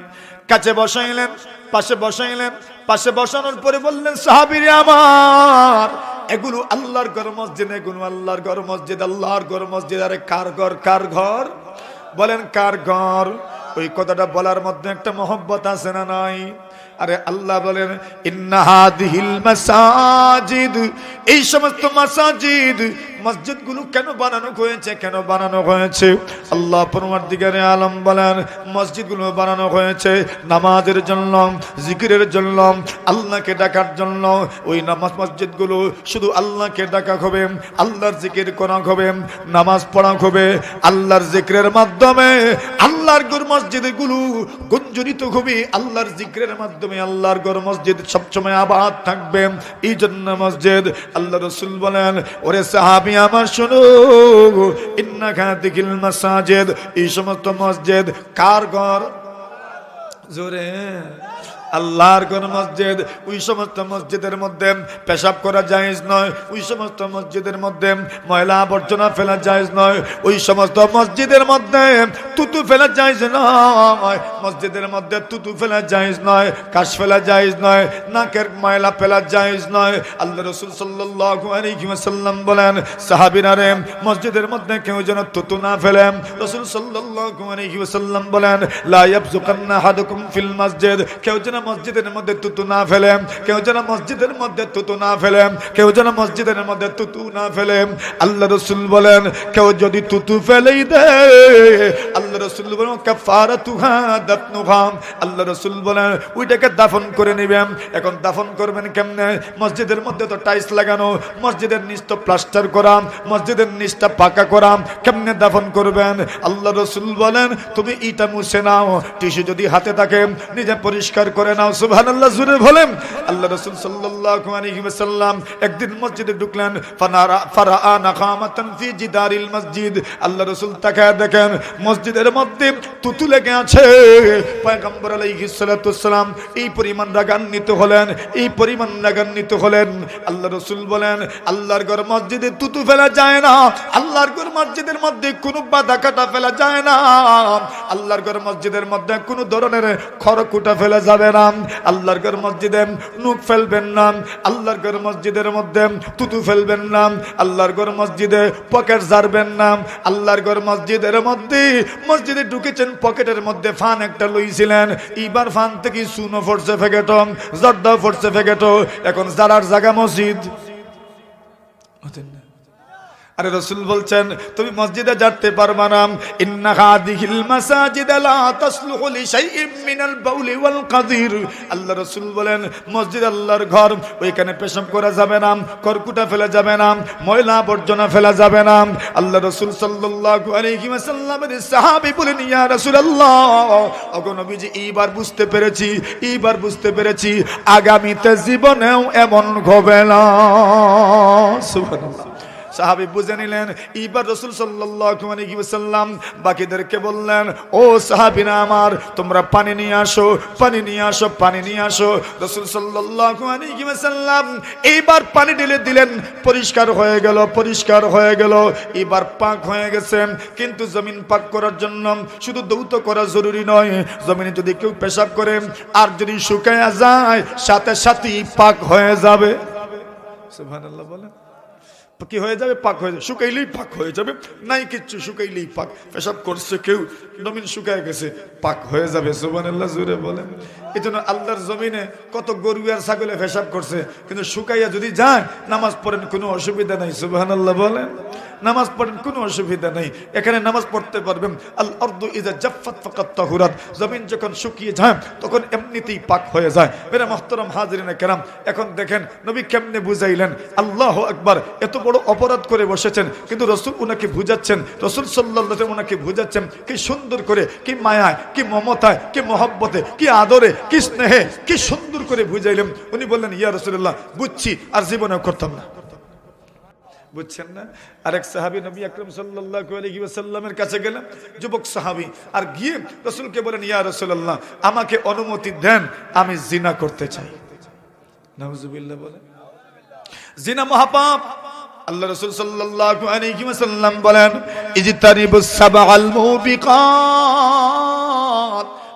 কাছে বসাইলেন, পাশে বসাইলেন। পাশে বসানোর পরে বললেন সাহাবীরে আমার, এগুলো আল্লাহর ঘর মসজিদ, এগুলো আল্লাহর ঘর মসজিদ, আল্লাহর ঘর মসজিদ। আরে কার ঘর, কার ঘর বলেন, কার ঘর? ওই কথাটা বলার মধ্যে একটা মহব্বত আছে না নাই? আরে আল্লাহ বলেন ইন্না হাযিহিল মাসাজিদ, এই সমস্ত মাসাজিদ, মসজিদগুলো কেন বানানো হয়েছে, কেন বানানো হয়েছে? আল্লাহ পরওয়ারদিগারে আলম বলেন মসজিদগুলো বানানো হয়েছে নামাজের জন্য, জিকিরের জন্য, আল্লাহকে ডাকার জন্য। ওই নামাজ মসজিদগুলো শুধু আল্লাহকে ডাকা হবে, আল্লাহর জিকির করা হবে, নামাজ পড়া হবে। আল্লাহর জিকিরের মাধ্যমে আল্লাহর ঘর মসজিদগুলো গুঞ্জরিত হবে, আল্লাহর জিকিরের মাধ্যমে আল্লাহর ঘর মসজিদ সবসময় আবাদ থাকবে। এই জন্য মসজিদ, আল্লাহ রাসূল বলেন ওরে সাহাবী আমার শোনো, ইন্না হাযিহিল মাসাজিদ, এই সমস্ত মসজিদ কার ঘর? জোরে আল্লাহর ঘর মসজিদ। ওই সমস্ত মসজিদের মধ্যে পেশাব করা জায়েজ নয়, ওই সমস্ত মসজিদের মধ্যে ময়লা আবর্জনা ফেলা জায়েজ নয়, ওই সমস্ত মসজিদের মধ্যে তুতু ফেলা জায়েজ নয়, মসজিদের মধ্যে তুতু ফেলা জায়েজ নয়, কাশ ফেলা জায়েজ নয়, নাকের ময়লা ফেলা জায়েজ নয়। আল্লাহ রাসূল সাল্লাল্লাহু আলাইহি ওয়াসাল্লাম বলেন সাহাবীরা রে, মসজিদের মধ্যে কেউ যেন তুতু না ফেলে। রাসূল সাল্লাল্লাহু আলাইহি ওয়াসাল্লাম বলেন লা ইয়াবযুকান্না আহাদুকুম ফিল মসজিদ, কেউ যেন মসজিদের মধ্যে তুতু না ফেলে, কেউ যেন মসজিদের মধ্যে তুতু না ফেলে, কেউ যেন মসজিদের মধ্যে তুতু না ফেলে। আল্লাহ রাসূল বলেন কেউ যদি তুতু ফেলেই দেয়, আল্লাহ রাসূল বলেন কাফারাতুহা দাফনুহা, আল্লাহ রাসূল বলেন ওইটাকে দাফন করে নেবেন। এখন দাফন করবেন কেমনে? মসজিদের মধ্যে তো টাইলস লাগানো, মসজিদের নিচ তো প্লাস্টার করা, মসজিদের নিচটা পাকা করা, কেমনে দাফন করবেন? আল্লাহ রাসূল বলেন তুমি ইটা মুছে নাও, টিস্যু যদি হাতে থাকে নিজে পরিষ্কার করে নাও। সুবহানাল্লাহ জোরে বলেন। আল্লাহ রাসূল সাল্লাল্লাহু আলাইহি ওয়াসাল্লাম একদিন মসজিদে ঢুকলেন, ফারাআ নাখামাতান ফি জিদারিল মসজিদ। আল্লাহ রাসূল তাকায় দেখেন মসজিদের মধ্যে তুতু লেগে আছে। পয়গম্বর আলাইহিস সালাতু ওয়াসসালাম এই পরিমাণ রাগান্বিত হলেন, এই পরিমাণ রাগান্বিত হলেন। আল্লাহ রাসূল বলেন আল্লাহর ঘর মসজিদে তুতু ফেলা যায় না, আল্লাহর ঘর মসজিদের মধ্যে কোনো বাধা কাটা ফেলা যায় না, আল্লাহর ঘর মসজিদের মধ্যে কোনো ধরনের খড়কুটা ফেলা যাবে না, আল্লাহর ঘর মসজিদে নুক ফেলবেন না, আল্লাহর ঘর মসজিদের মধ্যে তুতু ফেলবেন না, আল্লাহর ঘর মসজিদে পকেট ঝাড়বেন না, আল্লাহর ঘর মসজিদের মধ্যে মসজিদে ঢুকেছেন পকেটের মধ্যে ফান একটা লইছিলেন, এইবার ফান থেকে সুনো ফোরছে ফেকেটো, জর্দা ফোরছে ফেকেটো, এখন জারার জায়গা মসজিদ। আরে রাসূল বলছেন তুমি মসজিদে যেতে পারবা না, ইন্না হাযিহিল মাসাজিদ লা তাসলুহু লিশাইইন মিনাল বাউলি ওয়াল কাদির। আল্লাহ রাসূল বলেন মসজিদ আল্লাহর ঘর, ওইখানে পেশাব করা যাবে না, খড়কুটা ফেলা যাবে না, ময়লা আবর্জনা ফেলা যাবে না। আল্লাহ রাসূল সাল্লাল্লাহু আলাইহি ওয়াসাল্লামের সাহাবী বলেন ইয়া রাসূলুল্লাহ, ওগো নবীজি এইবার বুঝতে পেরেছি, এইবার বুঝতে পেরেছি, আগামীতে জীবনেও এমন হবে না। সুবহানাল্লাহ। সাহাবী বুঝে নিলেন। এইবার রাসূল সাল্লাল্লাহু আলাইহি ওয়াসাল্লাম বাকিদেরকে বললেন ও সাহাবীরা আমার, তোমরা পানি নিয়ে আসো, পানি নিয়ে আসো, পানি নিয়ে আসো। রাসূল সাল্লাল্লাহু আলাইহি ওয়াসাল্লাম এইবার পানি ঢেলে দিলেন, পরিষ্কার হয়ে গেল, পরিষ্কার হয়ে গেল, এবার পাক হয়ে গেছে। কিন্তু জমিন পাক করার জন্য শুধু দৌত করা জরুরি নয়, জমিনে যদি কেউ পেশাব করে আর যদি শুকায়া যায় সাথে সাথেই পাক হয়ে যাবে। সুবহানাল্লাহ বলেন। কি হয়ে যাবে? পাক হয়ে যাবে, শুকাইলেই পাক হয়ে যাবে, নাই কিচ্ছু, শুকাইলেই পাক। পেশাব করছে কেউ, জমিন শুকায় গেছে, পাক হয়ে যাবে। সুবহানাল্লাহ জোরে বলেন। এই জন্য আল্লাহর জমিনে কত গরু আর ছাগলে পেশাব করছে, কিন্তু শুকাইয়া যদি যায় নামাজ পড়েন কোনো অসুবিধা নাই। সুবহানাল্লাহ বলেন, নামাজ পড়েন কোনো অসুবিধা নেই, এখানে নামাজ পড়তে পারবেন। আল আরদু ইযা জাফফাত ফাকাত তাহুরাত, জমিন যখন শুকিয়ে যায় তখন এমনিতেই পাক হয়ে যায়। মেরা মুহতারাম হাজিরিনে কেরাম, এখন দেখেন নবী কেমনে বুঝাইলেন। আল্লাহু আকবার, এত বড় অপরাধ করে বসেছেন, কিন্তু রাসূল উনাকে বুঝাচ্ছেন, রাসূল সাল্লাল্লাহু আলাইহি ওয়াসাল্লাম উনাকে বুঝাচ্ছেন কি সুন্দর করে, কি মায়ায়, কি মমতায়, কি মহব্বতে, কি আদরে, কি স্নেহে, কি সুন্দর করে বুঝাইলেন। উনি বললেন ইয়া রাসূলুল্লাহ বুঝছি, আর জীবনেও করতাম না। বুঝছেন না? আরেক সাহাবী নবী আকরাম সাল্লাল্লাহু আলাইহি ওয়াসাল্লামের কাছে গেলেন, যুবক সাহাবী, আর গিয়ে রাসূলকে বলেন ইয়া রাসূলুল্লাহ আমাকে অনুমতি দেন, আমি জিনা করতে চাই। নাউজুবিল্লাহ বলেন, জিনা মহাপাপ। আল্লাহ রাসূল সাল্লাল্লাহু আলাইহি ওয়াসাল্লাম বলেন ইজতানিবুস সাবআল মুবিকাত।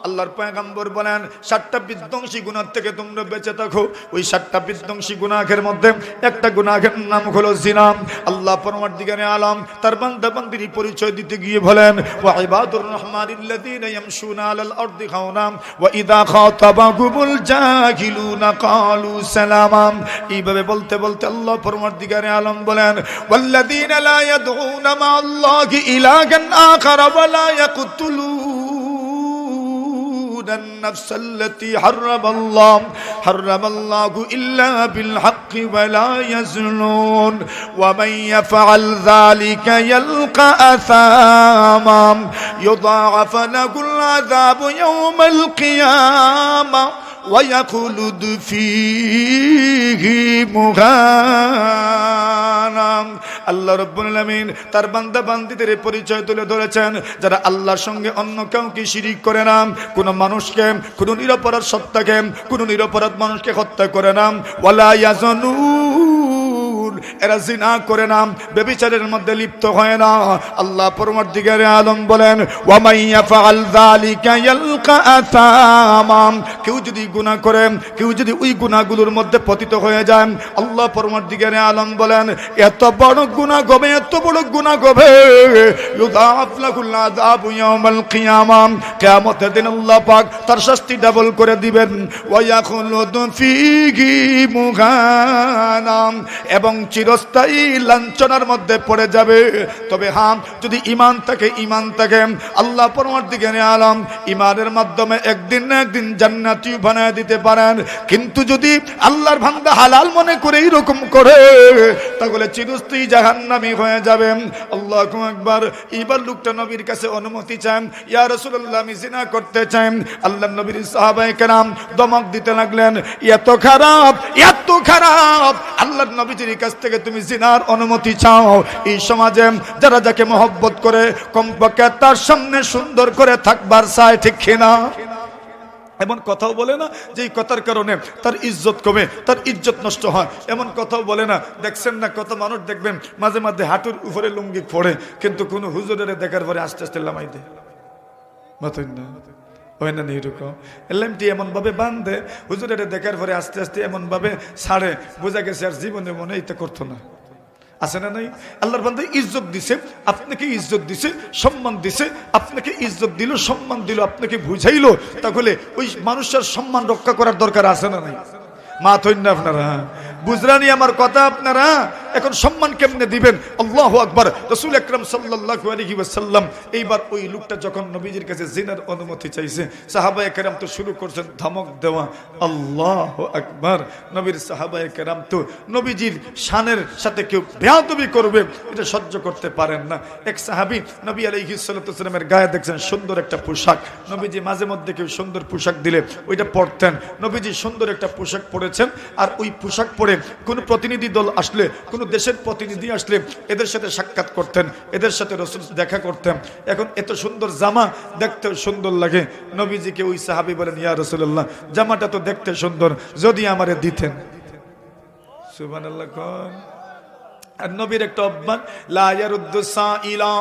আল্লাহর পয়গম্বর বলেন 7টা বিধ্বংসী গুনাহ থেকে তোমরা বেঁচে থাকো। ওই 7টা বিধ্বংসী গুনাহের মধ্যে একটা গুনাহের নাম হলো জিনা। আল্লাহ পরমার্দিগারে আলম তার বান্দা বান্দির পরিচয় দিতে গিয়ে বলেন ওয়া ইবাদুর রহমানিল্লাযীনা ইয়ামশুনা আলাল আরদি খাওনা ওয়া ইযা খাতাবাহুমুল জাহিলুনা ক্বালু সালামা। এইভাবে বলতে বলতে আল্লাহ পরমার্দিগারে আলম বলেন ওয়াল্লাযীনা লা ইয়াদউনা মা'আল্লাহি ইলাহান আখার ওয়া লা ইয়াকতুলুন النفس التي حرم الله إلا بالحق ولا يزنون ومن يفعل ذلك يلقى أثاما يضاعف له العذاب يوم القيامة ويخلد فيه مهانا। আল্লাহ রাব্বুল আলামিন তার বান্দা বান্দীদের পরিচয় তুলে ধরেছেন যারা আল্লাহর সঙ্গে অন্য কাউকে শিরিক করে না, কোন মানুষকে, কোন নিরপরাধ সত্তাকে, কোন নিরপরাধ মানুষকে হত্যা করে না। ওয়ালা ইয়াজনুন, এরা জিনা করে না, ব্যভিচারের মধ্যে লিপ্ত হয় না। আল্লাহ পরমার্দিগারে আলম বলেন ওয়া মান ইয়াফআল যালিকা ইয়ালকা আসামা। কেউ যদি গুনাহ করে, কেউ যদি ওই গুনাহগুলোর মধ্যে পতিত হয়ে যায়, আল্লাহ পরমার্দিগারে আলম বলেন এত বড় গুনাহ হবে, এত বড় গুনাহ হবে ইউদাফ লাহুল আযাবু ইয়াউমাল কিয়ামা। কিয়ামতের দিন আল্লাহ পাক তার শাস্তি ডাবল করে দিবেন। ওয়া ইয়াখলুদু ফীহি মুগানা, এবং চিরস্থায়ী লাঞ্ছনার মধ্যে পড়ে যাবে। তবে হ্যাঁ, যদি ঈমান থাকে, ঈমান থাকে, আল্লাহ পরমার্দিগারে আলম ঈমানের মাধ্যমে একদিন না একদিন জান্নাতি বানায় দিতে পারেন। কিন্তু যদি আল্লাহর বান্দা হালাল মনে করে এরকম করে, তাহলে চিরস্থায়ী জাহান্নামী হয়ে যাবে। আল্লাহু আকবার। এবার লোকটা নবীর কাছে অনুমতি চান, ইয়া রাসূলুল্লাহ আমি জিনা করতে চাই। আল্লাহর নবীর সাহাবায়ে কেরাম দমক দিতে লাগলেন এত খারাপ, এত খারাপ, আল্লাহর নবীজির কাছ থেকে তুমি জিনার অনুমতি চাও? এই সমাজে যারা যাকে মহব্বত করে কমপক্ষে তার সামনে সুন্দর করে থাকবার চায়, ঠিক কিনা? এমন কথাও বলে না যে এই কথার কারণে তার ইজ্জত কমে, তার ইজ্জত নষ্ট হয়, এমন কথাও বলে না। দেখছেন না কত মানুষ দেখবেন মাঝে মাঝে হাঁটুর উপরে লুঙ্গি পড়ে, কিন্তু কোনো হুজুরের দেখার পরে আস্তে আস্তে লামাই দেয়, মাথায় না হয় না এরকম এলামটি এমন ভাবে বাঁধে, হুজুরের দেখার পরে আস্তে আস্তে এমন ভাবে ছাড়ে, বোঝা গেছে আর জীবনে মনে এটা করতো না। আছে না নাই? আল্লাহর বান্দা ইজ্জত দিছে, আপনাকে ইজ্জত দিছে, সম্মান দিছে, আপনাকে ইজ্জত দিল, সম্মান দিল, আপনাকে বুঝাইলো, তাহলে ওই মানুষের সম্মান রক্ষা করার দরকার আছে না নাই? মা থইন না আপনারা, বুঝরানি আমার কথা আপনারা। এখন সম্মান কেমনে দিবেন? আল্লাহু আকবার। রাসূল আকরাম সাল্লাল্লাহু আলাইহি ওয়াসাল্লাম এইবার ওই লোকটা যখন নবীজির কাছে জিনার অনুমতি চাইছে, সাহাবায়ে কেরাম তো শুরু করছেন ধমক দেওয়া। আল্লাহু আকবার। নবীর সাহাবায়ে কেরাম তো নবীজির শানের সাথে কেউ বেয়াদবি করবে এটা সহ্য করতে পারেন না। এক সাহাবী নবী আলাইহিস সালাতু ওয়াস সালামের গায়ে দেখছেন সুন্দর একটা পোশাক, নবীজি মাঝে মধ্যে কেউ সুন্দর পোশাক দিলে ওইটা পরতেন। নবীজি সুন্দর একটা পোশাক পরেছেন, আর ওই পোশাক পরে কোন প্রতিনিধি দল আসলে, কোন দেশের প্রতিনিধি আসলে এদের সাথে সাক্ষাৎ করতেন, এদের সাথে রাসূল দেখা করতেন। এখন এত সুন্দর জামা দেখতে সুন্দর লাগে, নবীজিকে ওই সাহাবী বলেন ইয়া রাসূলুল্লাহ জামাটা তো দেখতে সুন্দর, যদি আমারে দিতেন। সুবহানাল্লাহ। কোন আর নবীর একটা অভ্যাস, লা ইয়ারুদ্দু সাইলা,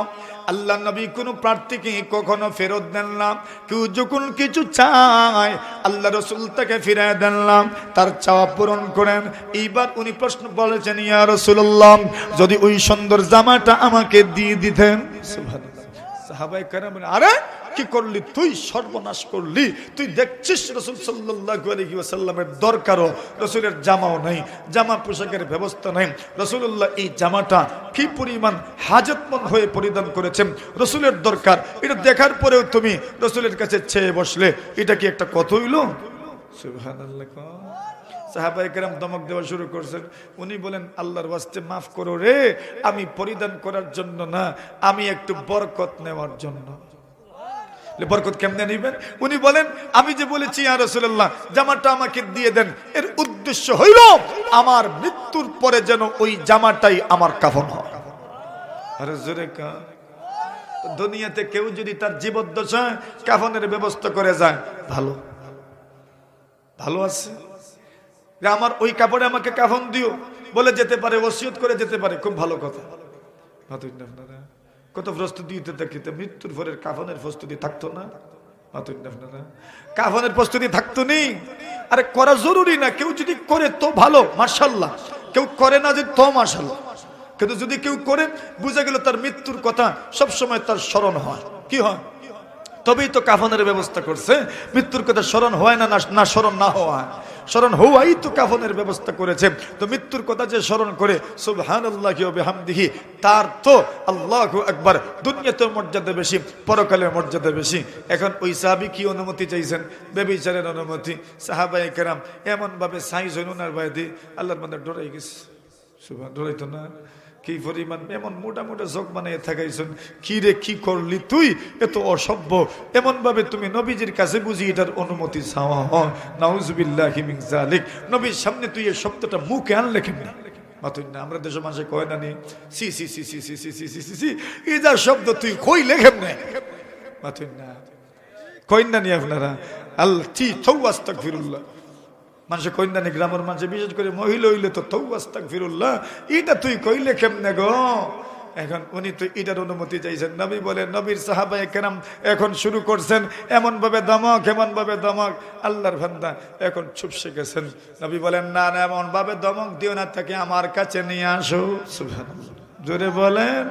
আল্লাহ নবী কোন প্রার্থীকে কখনো ফেরত দেন না। কেউ যখন কিছু চায় আল্লাহ রাসূল তাকে ফিরিয়ে দেন না, তার চাওয়া পূরণ করেন। এইবার উনি প্রশ্ন বলেছেন ইয়া রাসূলুল্লাহ যদি ওই সুন্দর জামাটা আমাকে দিয়ে দিতেন। সুবহানাল্লাহ। সাহাবায়ে কেরাম বলেন, আরে কি করলি তুই? সর্বনাশ করলি তুই। দেখছিস রাসূল সাল্লাল্লাহু আলাইহি ওয়াসাল্লামের দরকারও, রাসূলের জামাও নাই, জামা পোশাকের ব্যবস্থা নাই। রাসূলুল্লাহ এই জামাটা কি পরিমাণ হাজতমন্দ হয়ে পরিধান করেছেন, রাসূলের দরকার, এটা দেখার পরেও তুমি রাসূলের কাছে চেয়ে বসলে, এটা কি একটা কথা হইল? সুবহানাল্লাহ। সাহাবায়ে কেরাম ধমক দেওয়া শুরু করছেন। উনি বলেন, আল্লাহর ওয়াস্তে মাফ করো রে, আমি পরিধান করার জন্য না, আমি একটু বরকত নেওয়ার জন্য। বরকত কেমনে নেবেন? উনি বলেন, আমি যে বলেছি ইয়া রাসূলুল্লাহ জামাটা আমাকে দিয়ে দেন, এর উদ্দেশ্য হইল আমার মৃত্যুর পরে যেন ওই জামাটাই আমার কাফন হয়। আরে জোরে কা। দুনিয়াতে কেউ যদি তার জীবদ্দশায় কাফনের ব্যবস্থা করে যায়, ভালো ভালো আছে, আমার ওই কাপড়ে আমাকে কাফন দিও বলে যেতে পারে, ওসিয়ত করে যেতে পারে, খুব ভালো কথা। কত প্রস্তুতি দিতে থাকিতে মৃত্যুর পরে কাফনের প্রস্তুতি থাকতো না? কাফনের প্রস্তুতি থাকতো নি? আরে করা জরুরি না, কেউ যদি করে তো ভালো, মাশাআল্লাহ, কেউ করে না যদি তো মাশাআল্লাহ। কিন্তু যদি কেউ করে, বুঝা গেল তার মৃত্যুর কথা সব সময় তার স্মরণ হয়, কি হয়? তবেই তো কাফনের ব্যবস্থা করছে। মৃত্যুর কথা স্মরণ হয় না, না স্মরণ না হওয়া, স্মরণ হওয়াই তো কাফনের ব্যবস্থা করেছে। তো মৃত্যুর কথা যে স্মরণ করে সুবহানাল্লাহি ওয়া বিহামদিহি, তার তো আল্লাহু আকবার দুনিয়াতে মর্যাদা বেশি, পরকালের মর্যাদা বেশি। এখন ওই সাহাবী কি অনুমতি চাইছেন? ব্যভিচারের অনুমতি। সাহাবায়ে কেরাম এমন ভাবে সাইজ হইল না বাইদি, আল্লাহর বান্দা ডরাই গেছে। সুবহান, ডরাইতো না? কি পরিমাণ এমন মোটা মোটা চোখ বানিয়ে থাকাইছেন, কি রে কি করলি তুই, এত অসভ্য। এমন ভাবে তুমি নবীজির কাছে বুঝি এটার অনুমতি চাওয়া হয়? নাউজুবিল্লাহি মিন যালিক। নবীর সামনে তুই এই শব্দটা মুখে আনলে কেমনে? মাতুন না, আমরা দেশের মানুষে কয় না নি সি সি সি সি সি সি সি সি সি সি, এই যা শব্দ তুই কইলে কেমনে? মাতুন না, কইন না নি আপনারা? আল্লাহ তি তাওবা আস্তাগফিরুল্লাহ। মানুষে কইন না, গ্রামের মানুষে বিশেষ করে মহিলা হইলে তো তাওবা আস্তাগফিরুল্লাহ, এটা তুই কইলে কেমনে গো? এখন উনি তো এটার অনুমতি চাইছেন। নবী বলেন, নবীর সাহাবায়ে কেরাম এখন শুরু করছেন এমন ভাবে দমক, এমন ভাবে দমক, আল্লাহর বান্দা এখন চুপসে গেছেন। নবী বলেন, না না, এমন ভাবে দমক দিও না, তাকে আমার কাছে নিয়ে আসো। সুবহানাল্লাহ, জোরে বলেন।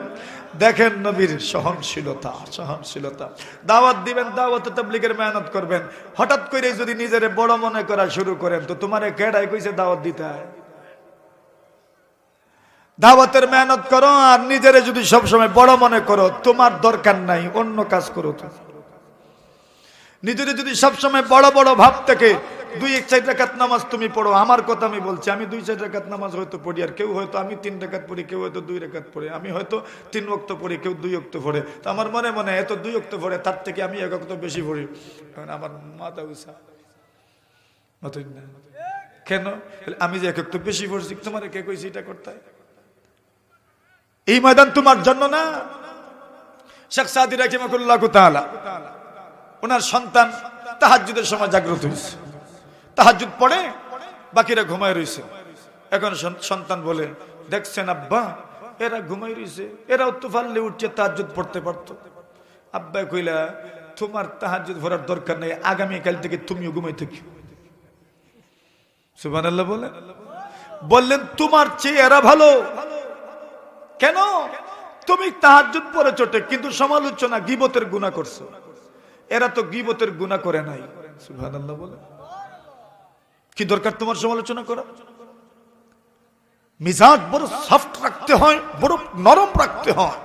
দেখেন নবীর সহনশীলতা, সহনশীলতা। দাওয়াত দিবেন, দাওয়াত তাবলীগের মেহনত করবেন, হঠাৎ করে যদি নিজেরে বড় মনে করা শুরু করেন, তো তোমারে কেডাই কইছে দাওয়াত দিতে হয়? দাওয়াতের মেহনত করো, আর নিজেরে যদি সবসময় বড় মনে করো, তোমার দরকার নাই, অন্য কাজ করো। তো নিজেরে যদি সবসময় বড় বড় ভাব থেকে 2-4 রাকাত নামাজ তুমি পড়ো, আমার কথা আমি বলছি, আমি 2-4 রাকাত নামাজ হয়তো পড়ি, আর কেউ হয়তো আমি 3 রাকাত পড়ি, কেউ হয়তো 2 রাকাত পড়ে, আমি হয়তো 3 ওয়াক্ত পড়ি, কেউ 2 ওয়াক্ত পড়ে। তো আমার মনে মনে এত 2 ওয়াক্ত পড়ে, তার থেকে আমি 1 ওয়াক্ত বেশি পড়ি, আমার মাথা উঁচা। কেন? আমি যে 1 ওয়াক্ত বেশি পড়ছি, তোমার কে কইছি এটা করতে? এই ময়দান তোমার জন্য না। শেখ সাদি রাহিমাহুল্লাহু তাআলা, ওনার সন্তান তাহাজ্জুদের সময় জাগ্রত হয়েছে, তাহাজ্জুদ পড়ে, বাকিরা ঘুমায় রয়েছে। এখন সন্তান বলে, দেখছেন আব্বা, এরা ঘুমায় রয়েছে, এরাও তো পারলে উঠছে তাহাজ্জুদ পড়তে পারতো। আব্বা কইলা, তোমার তাহাজ্জুদ পড়ার দরকার নেই, আগামীকাল থেকে তুমিও ঘুমাই থাকি। সুবহানাল্লাহ বলেন। বললেন, তোমার চেয়ে এরা ভালো। কেন? তুমি তাহাজ্জুদ পড়ে চটে, কিন্তু সমালোচনা গীবতের গুনাহ করছো, এরা তো গীবতের গুনাহ করে নাই। সুবহানাল্লাহ বলেন। কি দরকার তোমার সমালোচনা করা? মিজাজ বড় সফট রাখতে হয়, বড় নরম রাখতে হয়।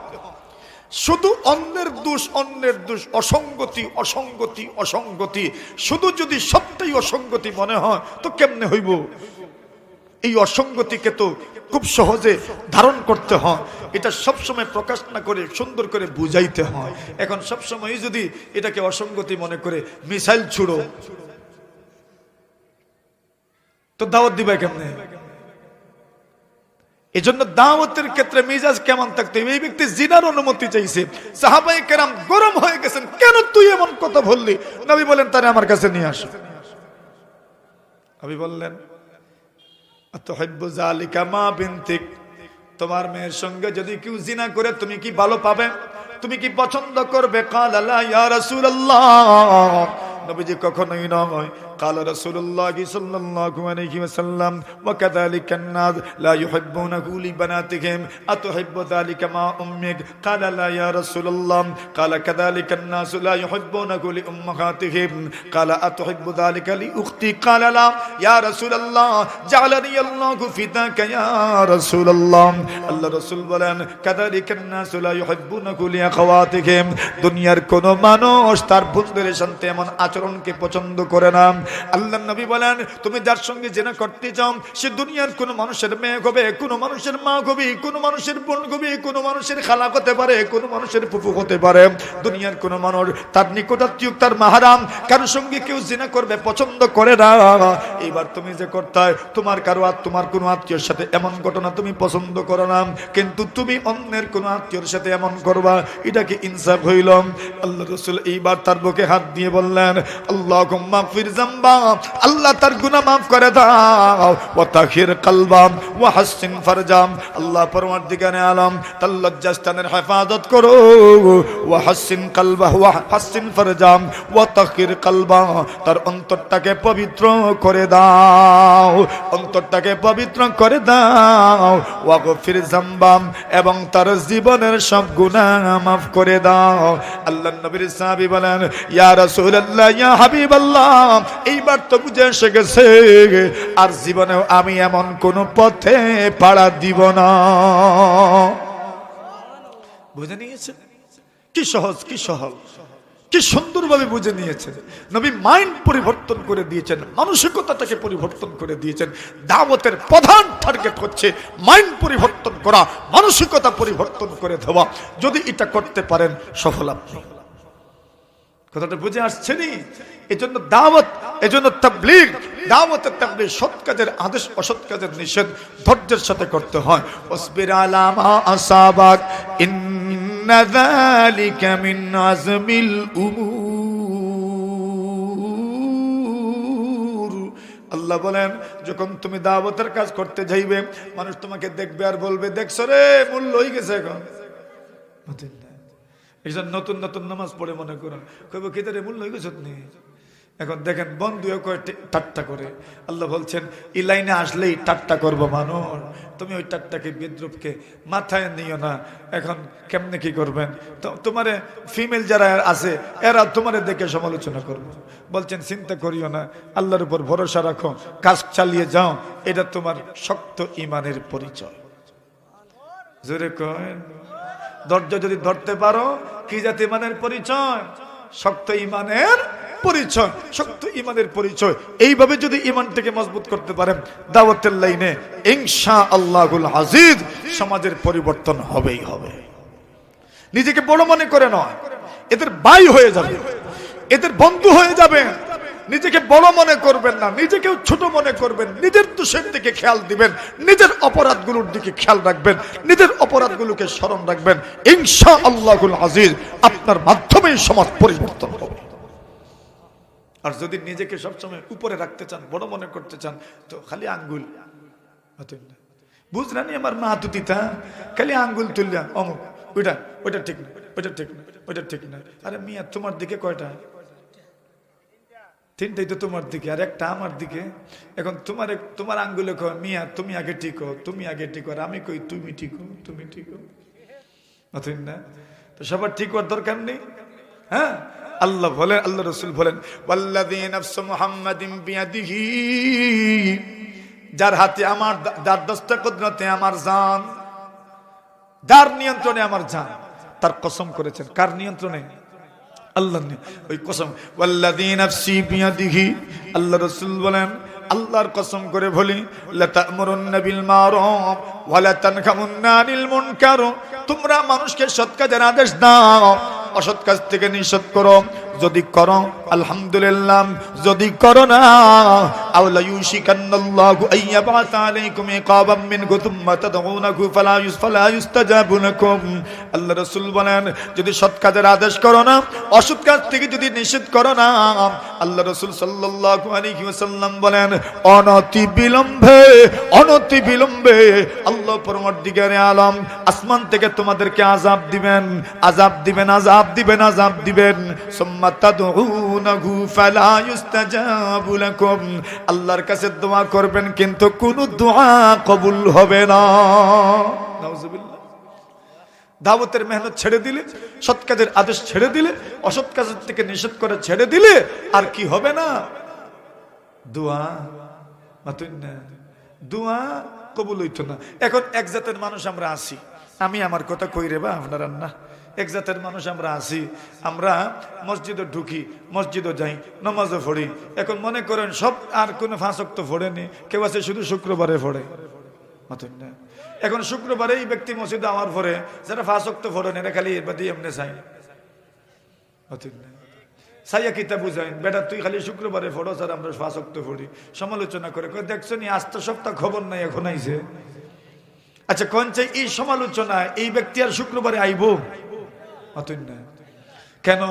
শুধু অন্যের দোষ, অন্যের দোষ, অসঙ্গতি অসঙ্গতি অসঙ্গতি, শুধু যদি সবটাই অসঙ্গতি মনে হয় তো কেমনে হইব? এই অসঙ্গতিকে তো খুব সহজে ধারণ করতে হয়, এটা সবসময় প্রকাশ না করে সুন্দর করে বুঝাইতে হয়। এখন সবসময় যদি এটাকে অসঙ্গতি মনে করে মিসাইল ছুড়ো, তো দাওয়াত দিবে কেমনে? এই জন্য দাওয়াতের ক্ষেত্রে মিজাজ কেমন থাকতে হবে? এই ব্যক্তি জিনার অনুমতি চাইছে, সাহাবায়ে কেরাম গরম হয়ে গেছেন, কেন তুই এমন কথা বললি? নবী বলেন, তারে আমার কাছে নিয়ে আসো। নবী বললেন, আতুহিব্বু যালিকা মা বিনতিক, তোমার মেয়ের সঙ্গে যদি কেউ জিনা করে তুমি কি ভালো পাবে? তুমি কি পছন্দ করবে? ক্বালা লা ইয়া রাসূলুল্লাহ, নবীজি কখনোই নয়। قال رسول الله صلى الله عليه وسلم وكذلك الناس لا يحبونه لبناتهم أتحب ذلك مع أمك قال لا يا رسول الله قال كذلك الناس لا يحبونه لأمهاتهم قال أتحب ذلك لأختي قال لا يا رسول الله جعلني الله فداك يا رسول الله আল্লাহ রাসূল বলেন كذلك الناس لا يحبونه لأخواتهم দুনিয়ার কোন মানুষ তার বোনদের সাথে এমন আচরণকে পছন্দ করে না আল্লাহর নবী বলেন তুমি যার সঙ্গে জিনা করতে চাও সে দুনিয়ার কোন মানুষের মেয়ে হবে কোন মানুষের মা হবে কোন মানুষের বোন হবে কোন মানুষের খালা হতে পারে কোন মানুষের ফুফু হতে পারে দুনিয়ার কোন মানুষ তার নিকটাত্মীয় তার মাহরাম কার সঙ্গে কেউ জিনা করবে পছন্দ করে না এবার তুমি যে করতে তোমার কারো তোমার কোন আত্মীয়ের সাথে এমন ঘটনা তুমি পছন্দ করো না কিন্তু তুমি অন্যের কোন আত্মীয়ের সাথে এমন করবা এটা কি ইনসাফ হইল আল্লাহ রাসূল এইবার তার বুকে হাত দিয়ে বললেন আল্লাহুম্মা গফির যামবা আল্লাহ তার গুনাহ maaf করে দাও ওয়া তাহির কলবাম ওয়া হাসিন ফারজাম আল্লাহ পরওয়ারদিগারে আলম তার লজ্জাস্থানের হেফাজত করো ওয়া হাসিন কলবাহু ওয়া হাসিন ফারজাম ওয়া তাহির কলবা তার অন্তরটাকে পবিত্র করে দাও অন্তরটাকে পবিত্র করে দাও ওয়া গফির যামবাম এবং তার জীবনের সব গুনাহ maaf করে দাও আল্লাহর নবীর সাহাবী বলেন ইয়া রাসূলুল্লাহ ইয়া হাবিবাল্লাহ এইবার তো বুঝে এসে গেছে আর জীবনেও আমি এমন কোন পথে পাড়া দিব না বুঝে নিয়েছেন কি সহজ কি সহজ কি সুন্দরভাবে বুঝে নিয়েছেন নবী মাইন্ড পরিবর্তন করে দিয়েছেন মানসিকতাটাকে পরিবর্তন করে দিয়েছেন দাওয়াতের প্রধান টার্গেট হচ্ছে মাইন্ড পরিবর্তন করা মানসিকতা পরিবর্তন করে দেওয়া যদি এটা করতে পারেন সফল আপনি কথাটা বুঝে আসছেনই এজন্য দাওয়াত এজন্য তাবলীগ দাওয়াতের তাবলীগ সৎ কাজের আদেশ অসৎ কাজের নিষেধ ধৈর্যের সাথে করতে হয় ওয়াসবির আলা মা আসাবাক ইন্না যালিকা মিন আজমিল উমুর আল্লাহ বলেন যখন তুমি দাওয়াতের কাজ করতে যাইবে মানুষ তোমাকে দেখবে আর বলবে দেখছো রে মূল্য হয়ে গেছে এখন একজন নতুন নতুন নামাজ পড়ে মনে করেন কইব কিতারে মূল্য হয়ে গেছে নি এখন দেখেন বন্ধুও কয় ঠাট্টা করে আল্লাহ বলছেন এই লাইনে আসলেই ঠাট্টা করবো মানুষ তুমি ওই ঠাট্টাকে বিদ্রুপকে মাথায় নিও না এখন কেমনে কি করবেন তো তোমারে ফিমেল যারা আছে এরা তোমারে দেখে সমালোচনা করবে বলছেন চিন্তা করিও না আল্লাহর উপর ভরসা রাখো কাজ চালিয়ে যাও এটা তোমার শক্ত ঈমানের পরিচয় জোরে কয় ধৈর্য যদি ধরতে পারো কি জাতি ঈমানের পরিচয় শক্ত ঈমানের পরিচয় শক্ত ঈমানের পরিচয় এইভাবে যদি ঈমানটাকে মজবুত করতে পারেন দাওয়াতের লাইনে ইনশাআল্লাহুল আজিজ সমাজের পরিবর্তন হবেই হবে নিজেকে বড় মনে করে নয় এদের ভাই হয়ে যাবে এদের বন্ধু হয়ে যাবে নিজেকে বড় মনে করবেন না নিজেকেও ছোট মনে করবেন নিজের দোষের দিকে খেয়াল দিবেন নিজের অপরাধগুলোর দিকে খেয়াল রাখবেন নিজের অপরাধগুলোকে স্মরণ রাখবেন ইনশাআল্লাহুল আজিজ আপনার মাধ্যমেই সমাজ পরিবর্তন হবে আর যদি নিজেকে সবসময় উপরে রাখতে চান বড় মনে করতে চান তো খালি আঙ্গুল বুঝলেন আমার মা তুতিতা খালি আঙ্গুল তুললাম অমুক ওইটা ওইটা ঠিক না ওইটা ঠিক না ওইটা ঠিক না আরে মিয়া তোমার দিকে কয়টা তিনটাই তো তোমার দিকে আর একটা আমার দিকে এখন তোমার আঙ্গুলে কয় মিয়া তুমি আগে ঠিক হো তুমি আগে ঠিক হো আর আমি কই তুমি ঠিক হো তুমি ঠিক হো না তো সবার ঠিক হওয়ার দরকার নেই হ্যাঁ আল্লাহ বলেন আল্লাহ রাসূল বলেন ওয়াল্লাযী নাফসু মুহাম্মাদিন বিয়াদিহি যার হাতে আমার যার দস্তে কুদরতে আমার জান যার নিয়ন্ত্রণে আমার জান তার কসম করেছেন কার নিয়ন্ত্রণে আল্লাহ ওই কসম ওয়াল্লাযী নাফসি বিয়াদিহি আল্লাহ রাসূল বলেন আল্লাহর কসম করে বলি লা তা'মুরুন্না বিল মারুফ ওয়া লা তানহাউন্না আনিল মুনকার তোমরা মানুষকে সৎ কাজের আদেশ দাও অসৎ কাজ থেকে নিষেধ করো যদি করো আলহামদুলিল্লাহ যদি করো না আওলা ইউশিকান্নাল্লাহু আইয়াবাতা আলাইকুম ইকাবাম মিনহু থুম্মা তাদউনাহু ফালা ইউস্তাজাবু লাকুম আল্লাহ রাসূল বলেন যদি সৎ কাজের আদেশ করো না অসৎ কাজ থেকে যদি নিষেধ করো না আল্লাহ রাসূল সাল্লাল্লাহু আলাইহি ওয়াসাল্লাম বলেন অনতি বিলম্বে আল্লাহ পরমদিগারে আলম আসমান থেকে তোমাদেরকে আযাব দিবেন আযাব দিবেন সুম্মা ওয়া তাদউনাহু ফালা ইউস্তাজাবু লাকুম, আল্লাহর কাছে দোয়া করবেন কিন্তু কোনো দোয়া কবুল হবে না। নাউজুবিল্লাহ। দাওয়াতের মেহনত ছেড়ে দিলে, সৎ কাজের আদেশ ছেড়ে দিলে, অসৎ কাজের থেকে নিষেধ করে ছেড়ে দিলে আর কি হবে না? দোয়া মাতুন্না, দোয়া কবুল হইতো না। এখন এক জাতের মানুষ আমরা আছি, আমি আমার কথা কই রে বা আপনারা না, এক জাতের মানুষ আমরা আছি, আমরা মসজিদে ঢুকি, মসজিদে যাই, নামাজও পড়ি। এখন মনে করেন সব আর কোনো 5 ওয়াক্ত পড়েনি, কেউ আছে শুধু শুক্রবারে পড়ে। মাতুন্না, এখন শুক্রবারে এই ব্যক্তি মসজিদে আমার পরে যারা 5 ওয়াক্ত পড়েন এরা খালি এর বাদে এমনি চাই। মাতুন্না, সাইয়া কিতা বুঝাইন বেটা তুই খালি শুক্রবারে পড়ো স্যার আমরা 5 ওয়াক্ত পড়ি। সমালোচনা করে দেখছো নি আজ তো সপ্তাহ খবর নাই এখন আইছে। আচ্ছা কোন চাই এই সমালোচনা এই ব্যক্তি আর শুক্রবারে আইব? অতন্য কেন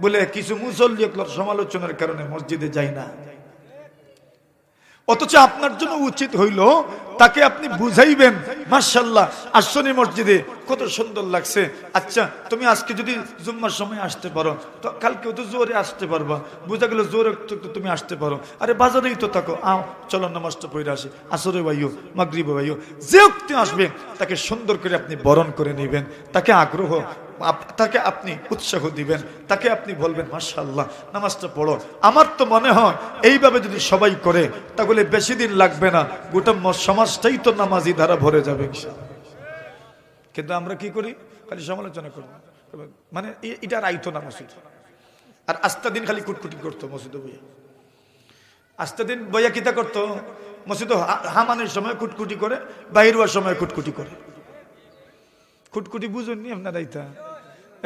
বলে কিছু মুসল্লি সমালোচনার কারণে মসজিদে যায় না। অথচ আপনার জন্য উচিত হইল তাকে আপনি বুঝাইবেন, মাশাআল্লাহ আসনি মসজিদে কত সুন্দর লাগছে, আচ্ছা তুমি আজকে যদি জুম্মার সময় আসতে পারো তো কালকেও তো জোরে আসতে পারবা, বুঝা গেল জোরে তুমি আসতে পারো, আরে বাজারেই তো থাকো, আও চলো নামাজটা পড়ে আসি, আসরে ভাইও মাগরিবে ভাইও, যে ব্যক্তি আসবে তাকে সুন্দর করে আপনি বরণ করে নেবেন, তাকে আগ্রহ, তাকে আপনি উৎসাহ দিবেন, তাকে আপনি বলবেন মাশাআল্লাহ নামাজটা পড়ো। আমার তো মনে হয় এইভাবে যদি সবাই করে তাহলে বেশি দিন লাগবে না, গোটা সমাজটাই তো নামাজি দ্বারা ভরে যাবে ইনশাআল্লাহ। কিন্তু আমরা কি করি, খালি সমালোচনা করব, মানে এটা আইতো না মসজিদ। আর আস্তা দিন খালি কুটকুটি করতো মসজিদে বইয়া, আস্তা দিন বইয়া কিতা করতো মসজিদে হামানের সময় কুটকুটি করে, বাইর হওয়ার সময় কুটকুটি করে। কুটকুটি বুঝুননি আপনার দায়িত্ব।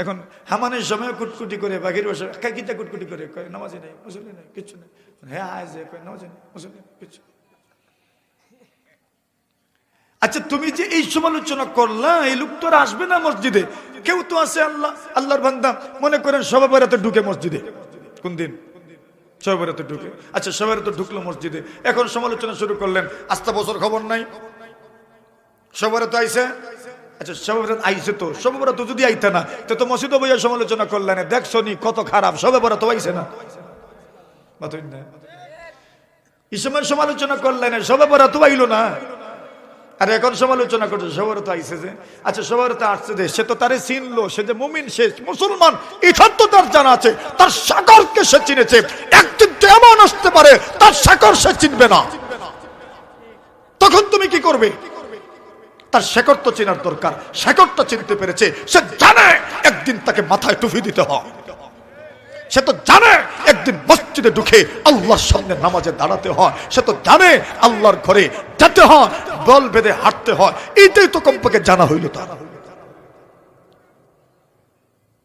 এখন হামানের সময় কুটকুটি করে, বাঘের বসে কিতা কুটকুটি করে, নামাজি নাই মুসল্লি নাই কিচ্ছু নেই, হ্যাঁ আয় যে নামাজি নেই মুসল্লি কিচ্ছু। আচ্ছা তুমি যে এই সমালোচনা করলা, এই লোক তো আসবে না মসজিদে। কেউ তো আছে আল্লাহর বান্দা মনে করেন সবে বেড়াতে ঢুকে মসজিদে, কোন দিন সবে বেড়াতে ঢুকে, আচ্ছা সবে বেড়াতে ঢুকলো মসজিদে, এখন সমালোচনা শুরু করলেন, আস্তা বছর খবর নাই, সবে বেড়াতে আইসে, আচ্ছা সবে বেড়াতে আইসে তো, সবে বেড়াতে যদি আইতে না তো মসজিদে বইয়া সমালোচনা করলেন, দেখছো নি কত খারাপ, সবে বেড়াতে আইসে না, এই সময় সমালোচনা করলেন, সবে বেড়াতে আইলো না, আর এখন সমালোচনা করছে সবার তো আইসে যে, আচ্ছা সবার তো আসছে যে, সে তো তারে চিনলো, সে যে মুমিন, সে মুসলমান, এটা তো তার জানা আছে, তার সাগরকে সে চিনেছে, একদিন তো এমন আসতে পারে তার সাগর সে চিনবে না, তখন তুমি কি করবে? তার শেকড় তো চেনার দরকার, শেকড়টা চিনতে পেরেছে, সে জানে একদিন তাকে মাথায় টুপি দিতে হয়, সে তো জানে একদিন মসজিদে ঢুকে আল্লাহর সামনে নামাজে দাঁড়াতে হয়, সে তো জানে আল্লাহর ঘরে যেতে হয়, বল বেঁধে হাঁটতে হয়, এটাই তো কমপক্ষে জানা হইল তার।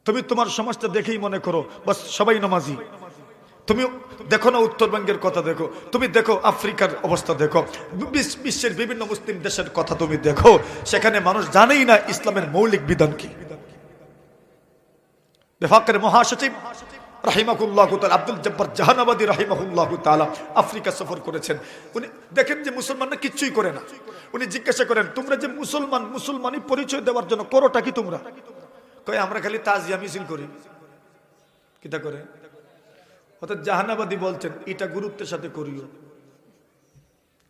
তুমি তোমার সমাজটা দেখেই মনে করো বাস সবাই নামাজি। তুমি দেখো না উত্তরবঙ্গের কথা দেখো, তুমি দেখো আফ্রিকার অবস্থা দেখো, বিশ্বের বিভিন্ন মুসলিম দেশের কথা তুমি দেখো, সেখানে মানুষ জানেই না ইসলামের মৌলিক বিধান কি। বেফাকের মহাসচিব রাহিমাহুল্লাহু তাআলা আব্দুল জব্বার জাহানাবাদী রাহিমাহুল্লাহু তাআলা আফ্রিকা সফর করেছেন। উনি দেখেন যে মুসলমানরা কিচ্ছুই করে না। উনি জিজ্ঞাসা করেন, তোমরা যে মুসলমান, মুসলমানি পরিচয় দেওয়ার জন্য করোটা কি তোমরা? কয় আমরা খালি তাজিয়া মিছিল করি। কিটা করে? অর্থাৎ জাহানাবাদী বলছেন এটা গুরুত্বের সাথে করিও।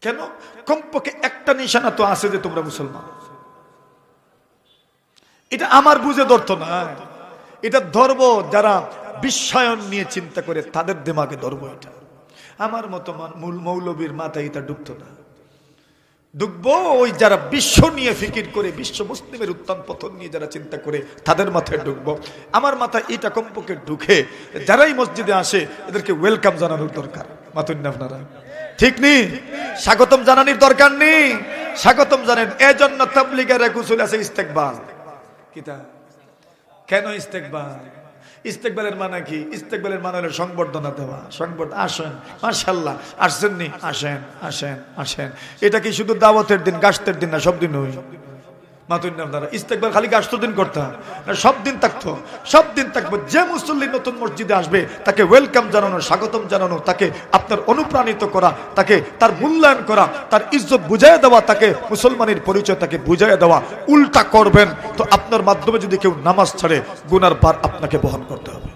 কেন? কমপক্ষে একটা নিশানা তো আছে যে তোমরা মুসলমান। এটা আমার বুঝে ধরতো না, এটা ধরবো যারা বিশ্বায়ন নিয়ে চিন্তা করে তাদের দিমাগে ধরবো। এটা আমার মতো মূল মৌলবীর মাথায় এটা ঢুকতো না। ঢুকবো ওই যারা বিশ্ব নিয়ে ফিকির করে, বিশ্ব মুসলিমের উত্থান পতন নিয়ে যারা চিন্তা করে তাদের মাথায় ঢুকবো। আমার মাথায় এটা কমপক্ষে ঢুকে যারাই মসজিদে আসে এদেরকে ওয়েলকাম জানানোর দরকার। মাতুন না আপনারা? ঠিক নেই? স্বাগতম জানানোর দরকার নেই? স্বাগতম জানেন। এজন্য তাবলীগের এক উসুল আছে ইস্তেকবাল। কিতা? কেন ইস্তেকবাল? ইস্তেকবালের মানে কি? ইস্তেকবালের মানে হলো সংবর্ধনা দেওয়া। সংবর্ধনা, আসেন মাশাআল্লাহ, আসছেন নি, আসেন আসেন আসেন। এটা কি শুধু দাওয়াতের দিন, গাছতের দিন না, সব দিন হই? মাতুন না আপনারা? ইস্তেকবাল খালি গাছতের দিন করতাম না, সব দিন থাকতো, সব দিন থাকবো। যে মুসল্লি নতুন মসজিদে আসবে তাকে ওয়েলকাম জানানো, স্বাগতম জানানো, তাকে আপনার অনুপ্রাণিত করা, তাকে তার মূল্যায়ন করা, তার ইজ্জত বুঝাইয়া দেওয়া, তাকে মুসলমানের পরিচয় তাকে বুঝাইয়া দেওয়া। উল্টা করবেন তো আপনার মাধ্যমে যদি কেউ নামাজ ছাড়ে গুনার ভার আপনাকে বহন করতে হবে।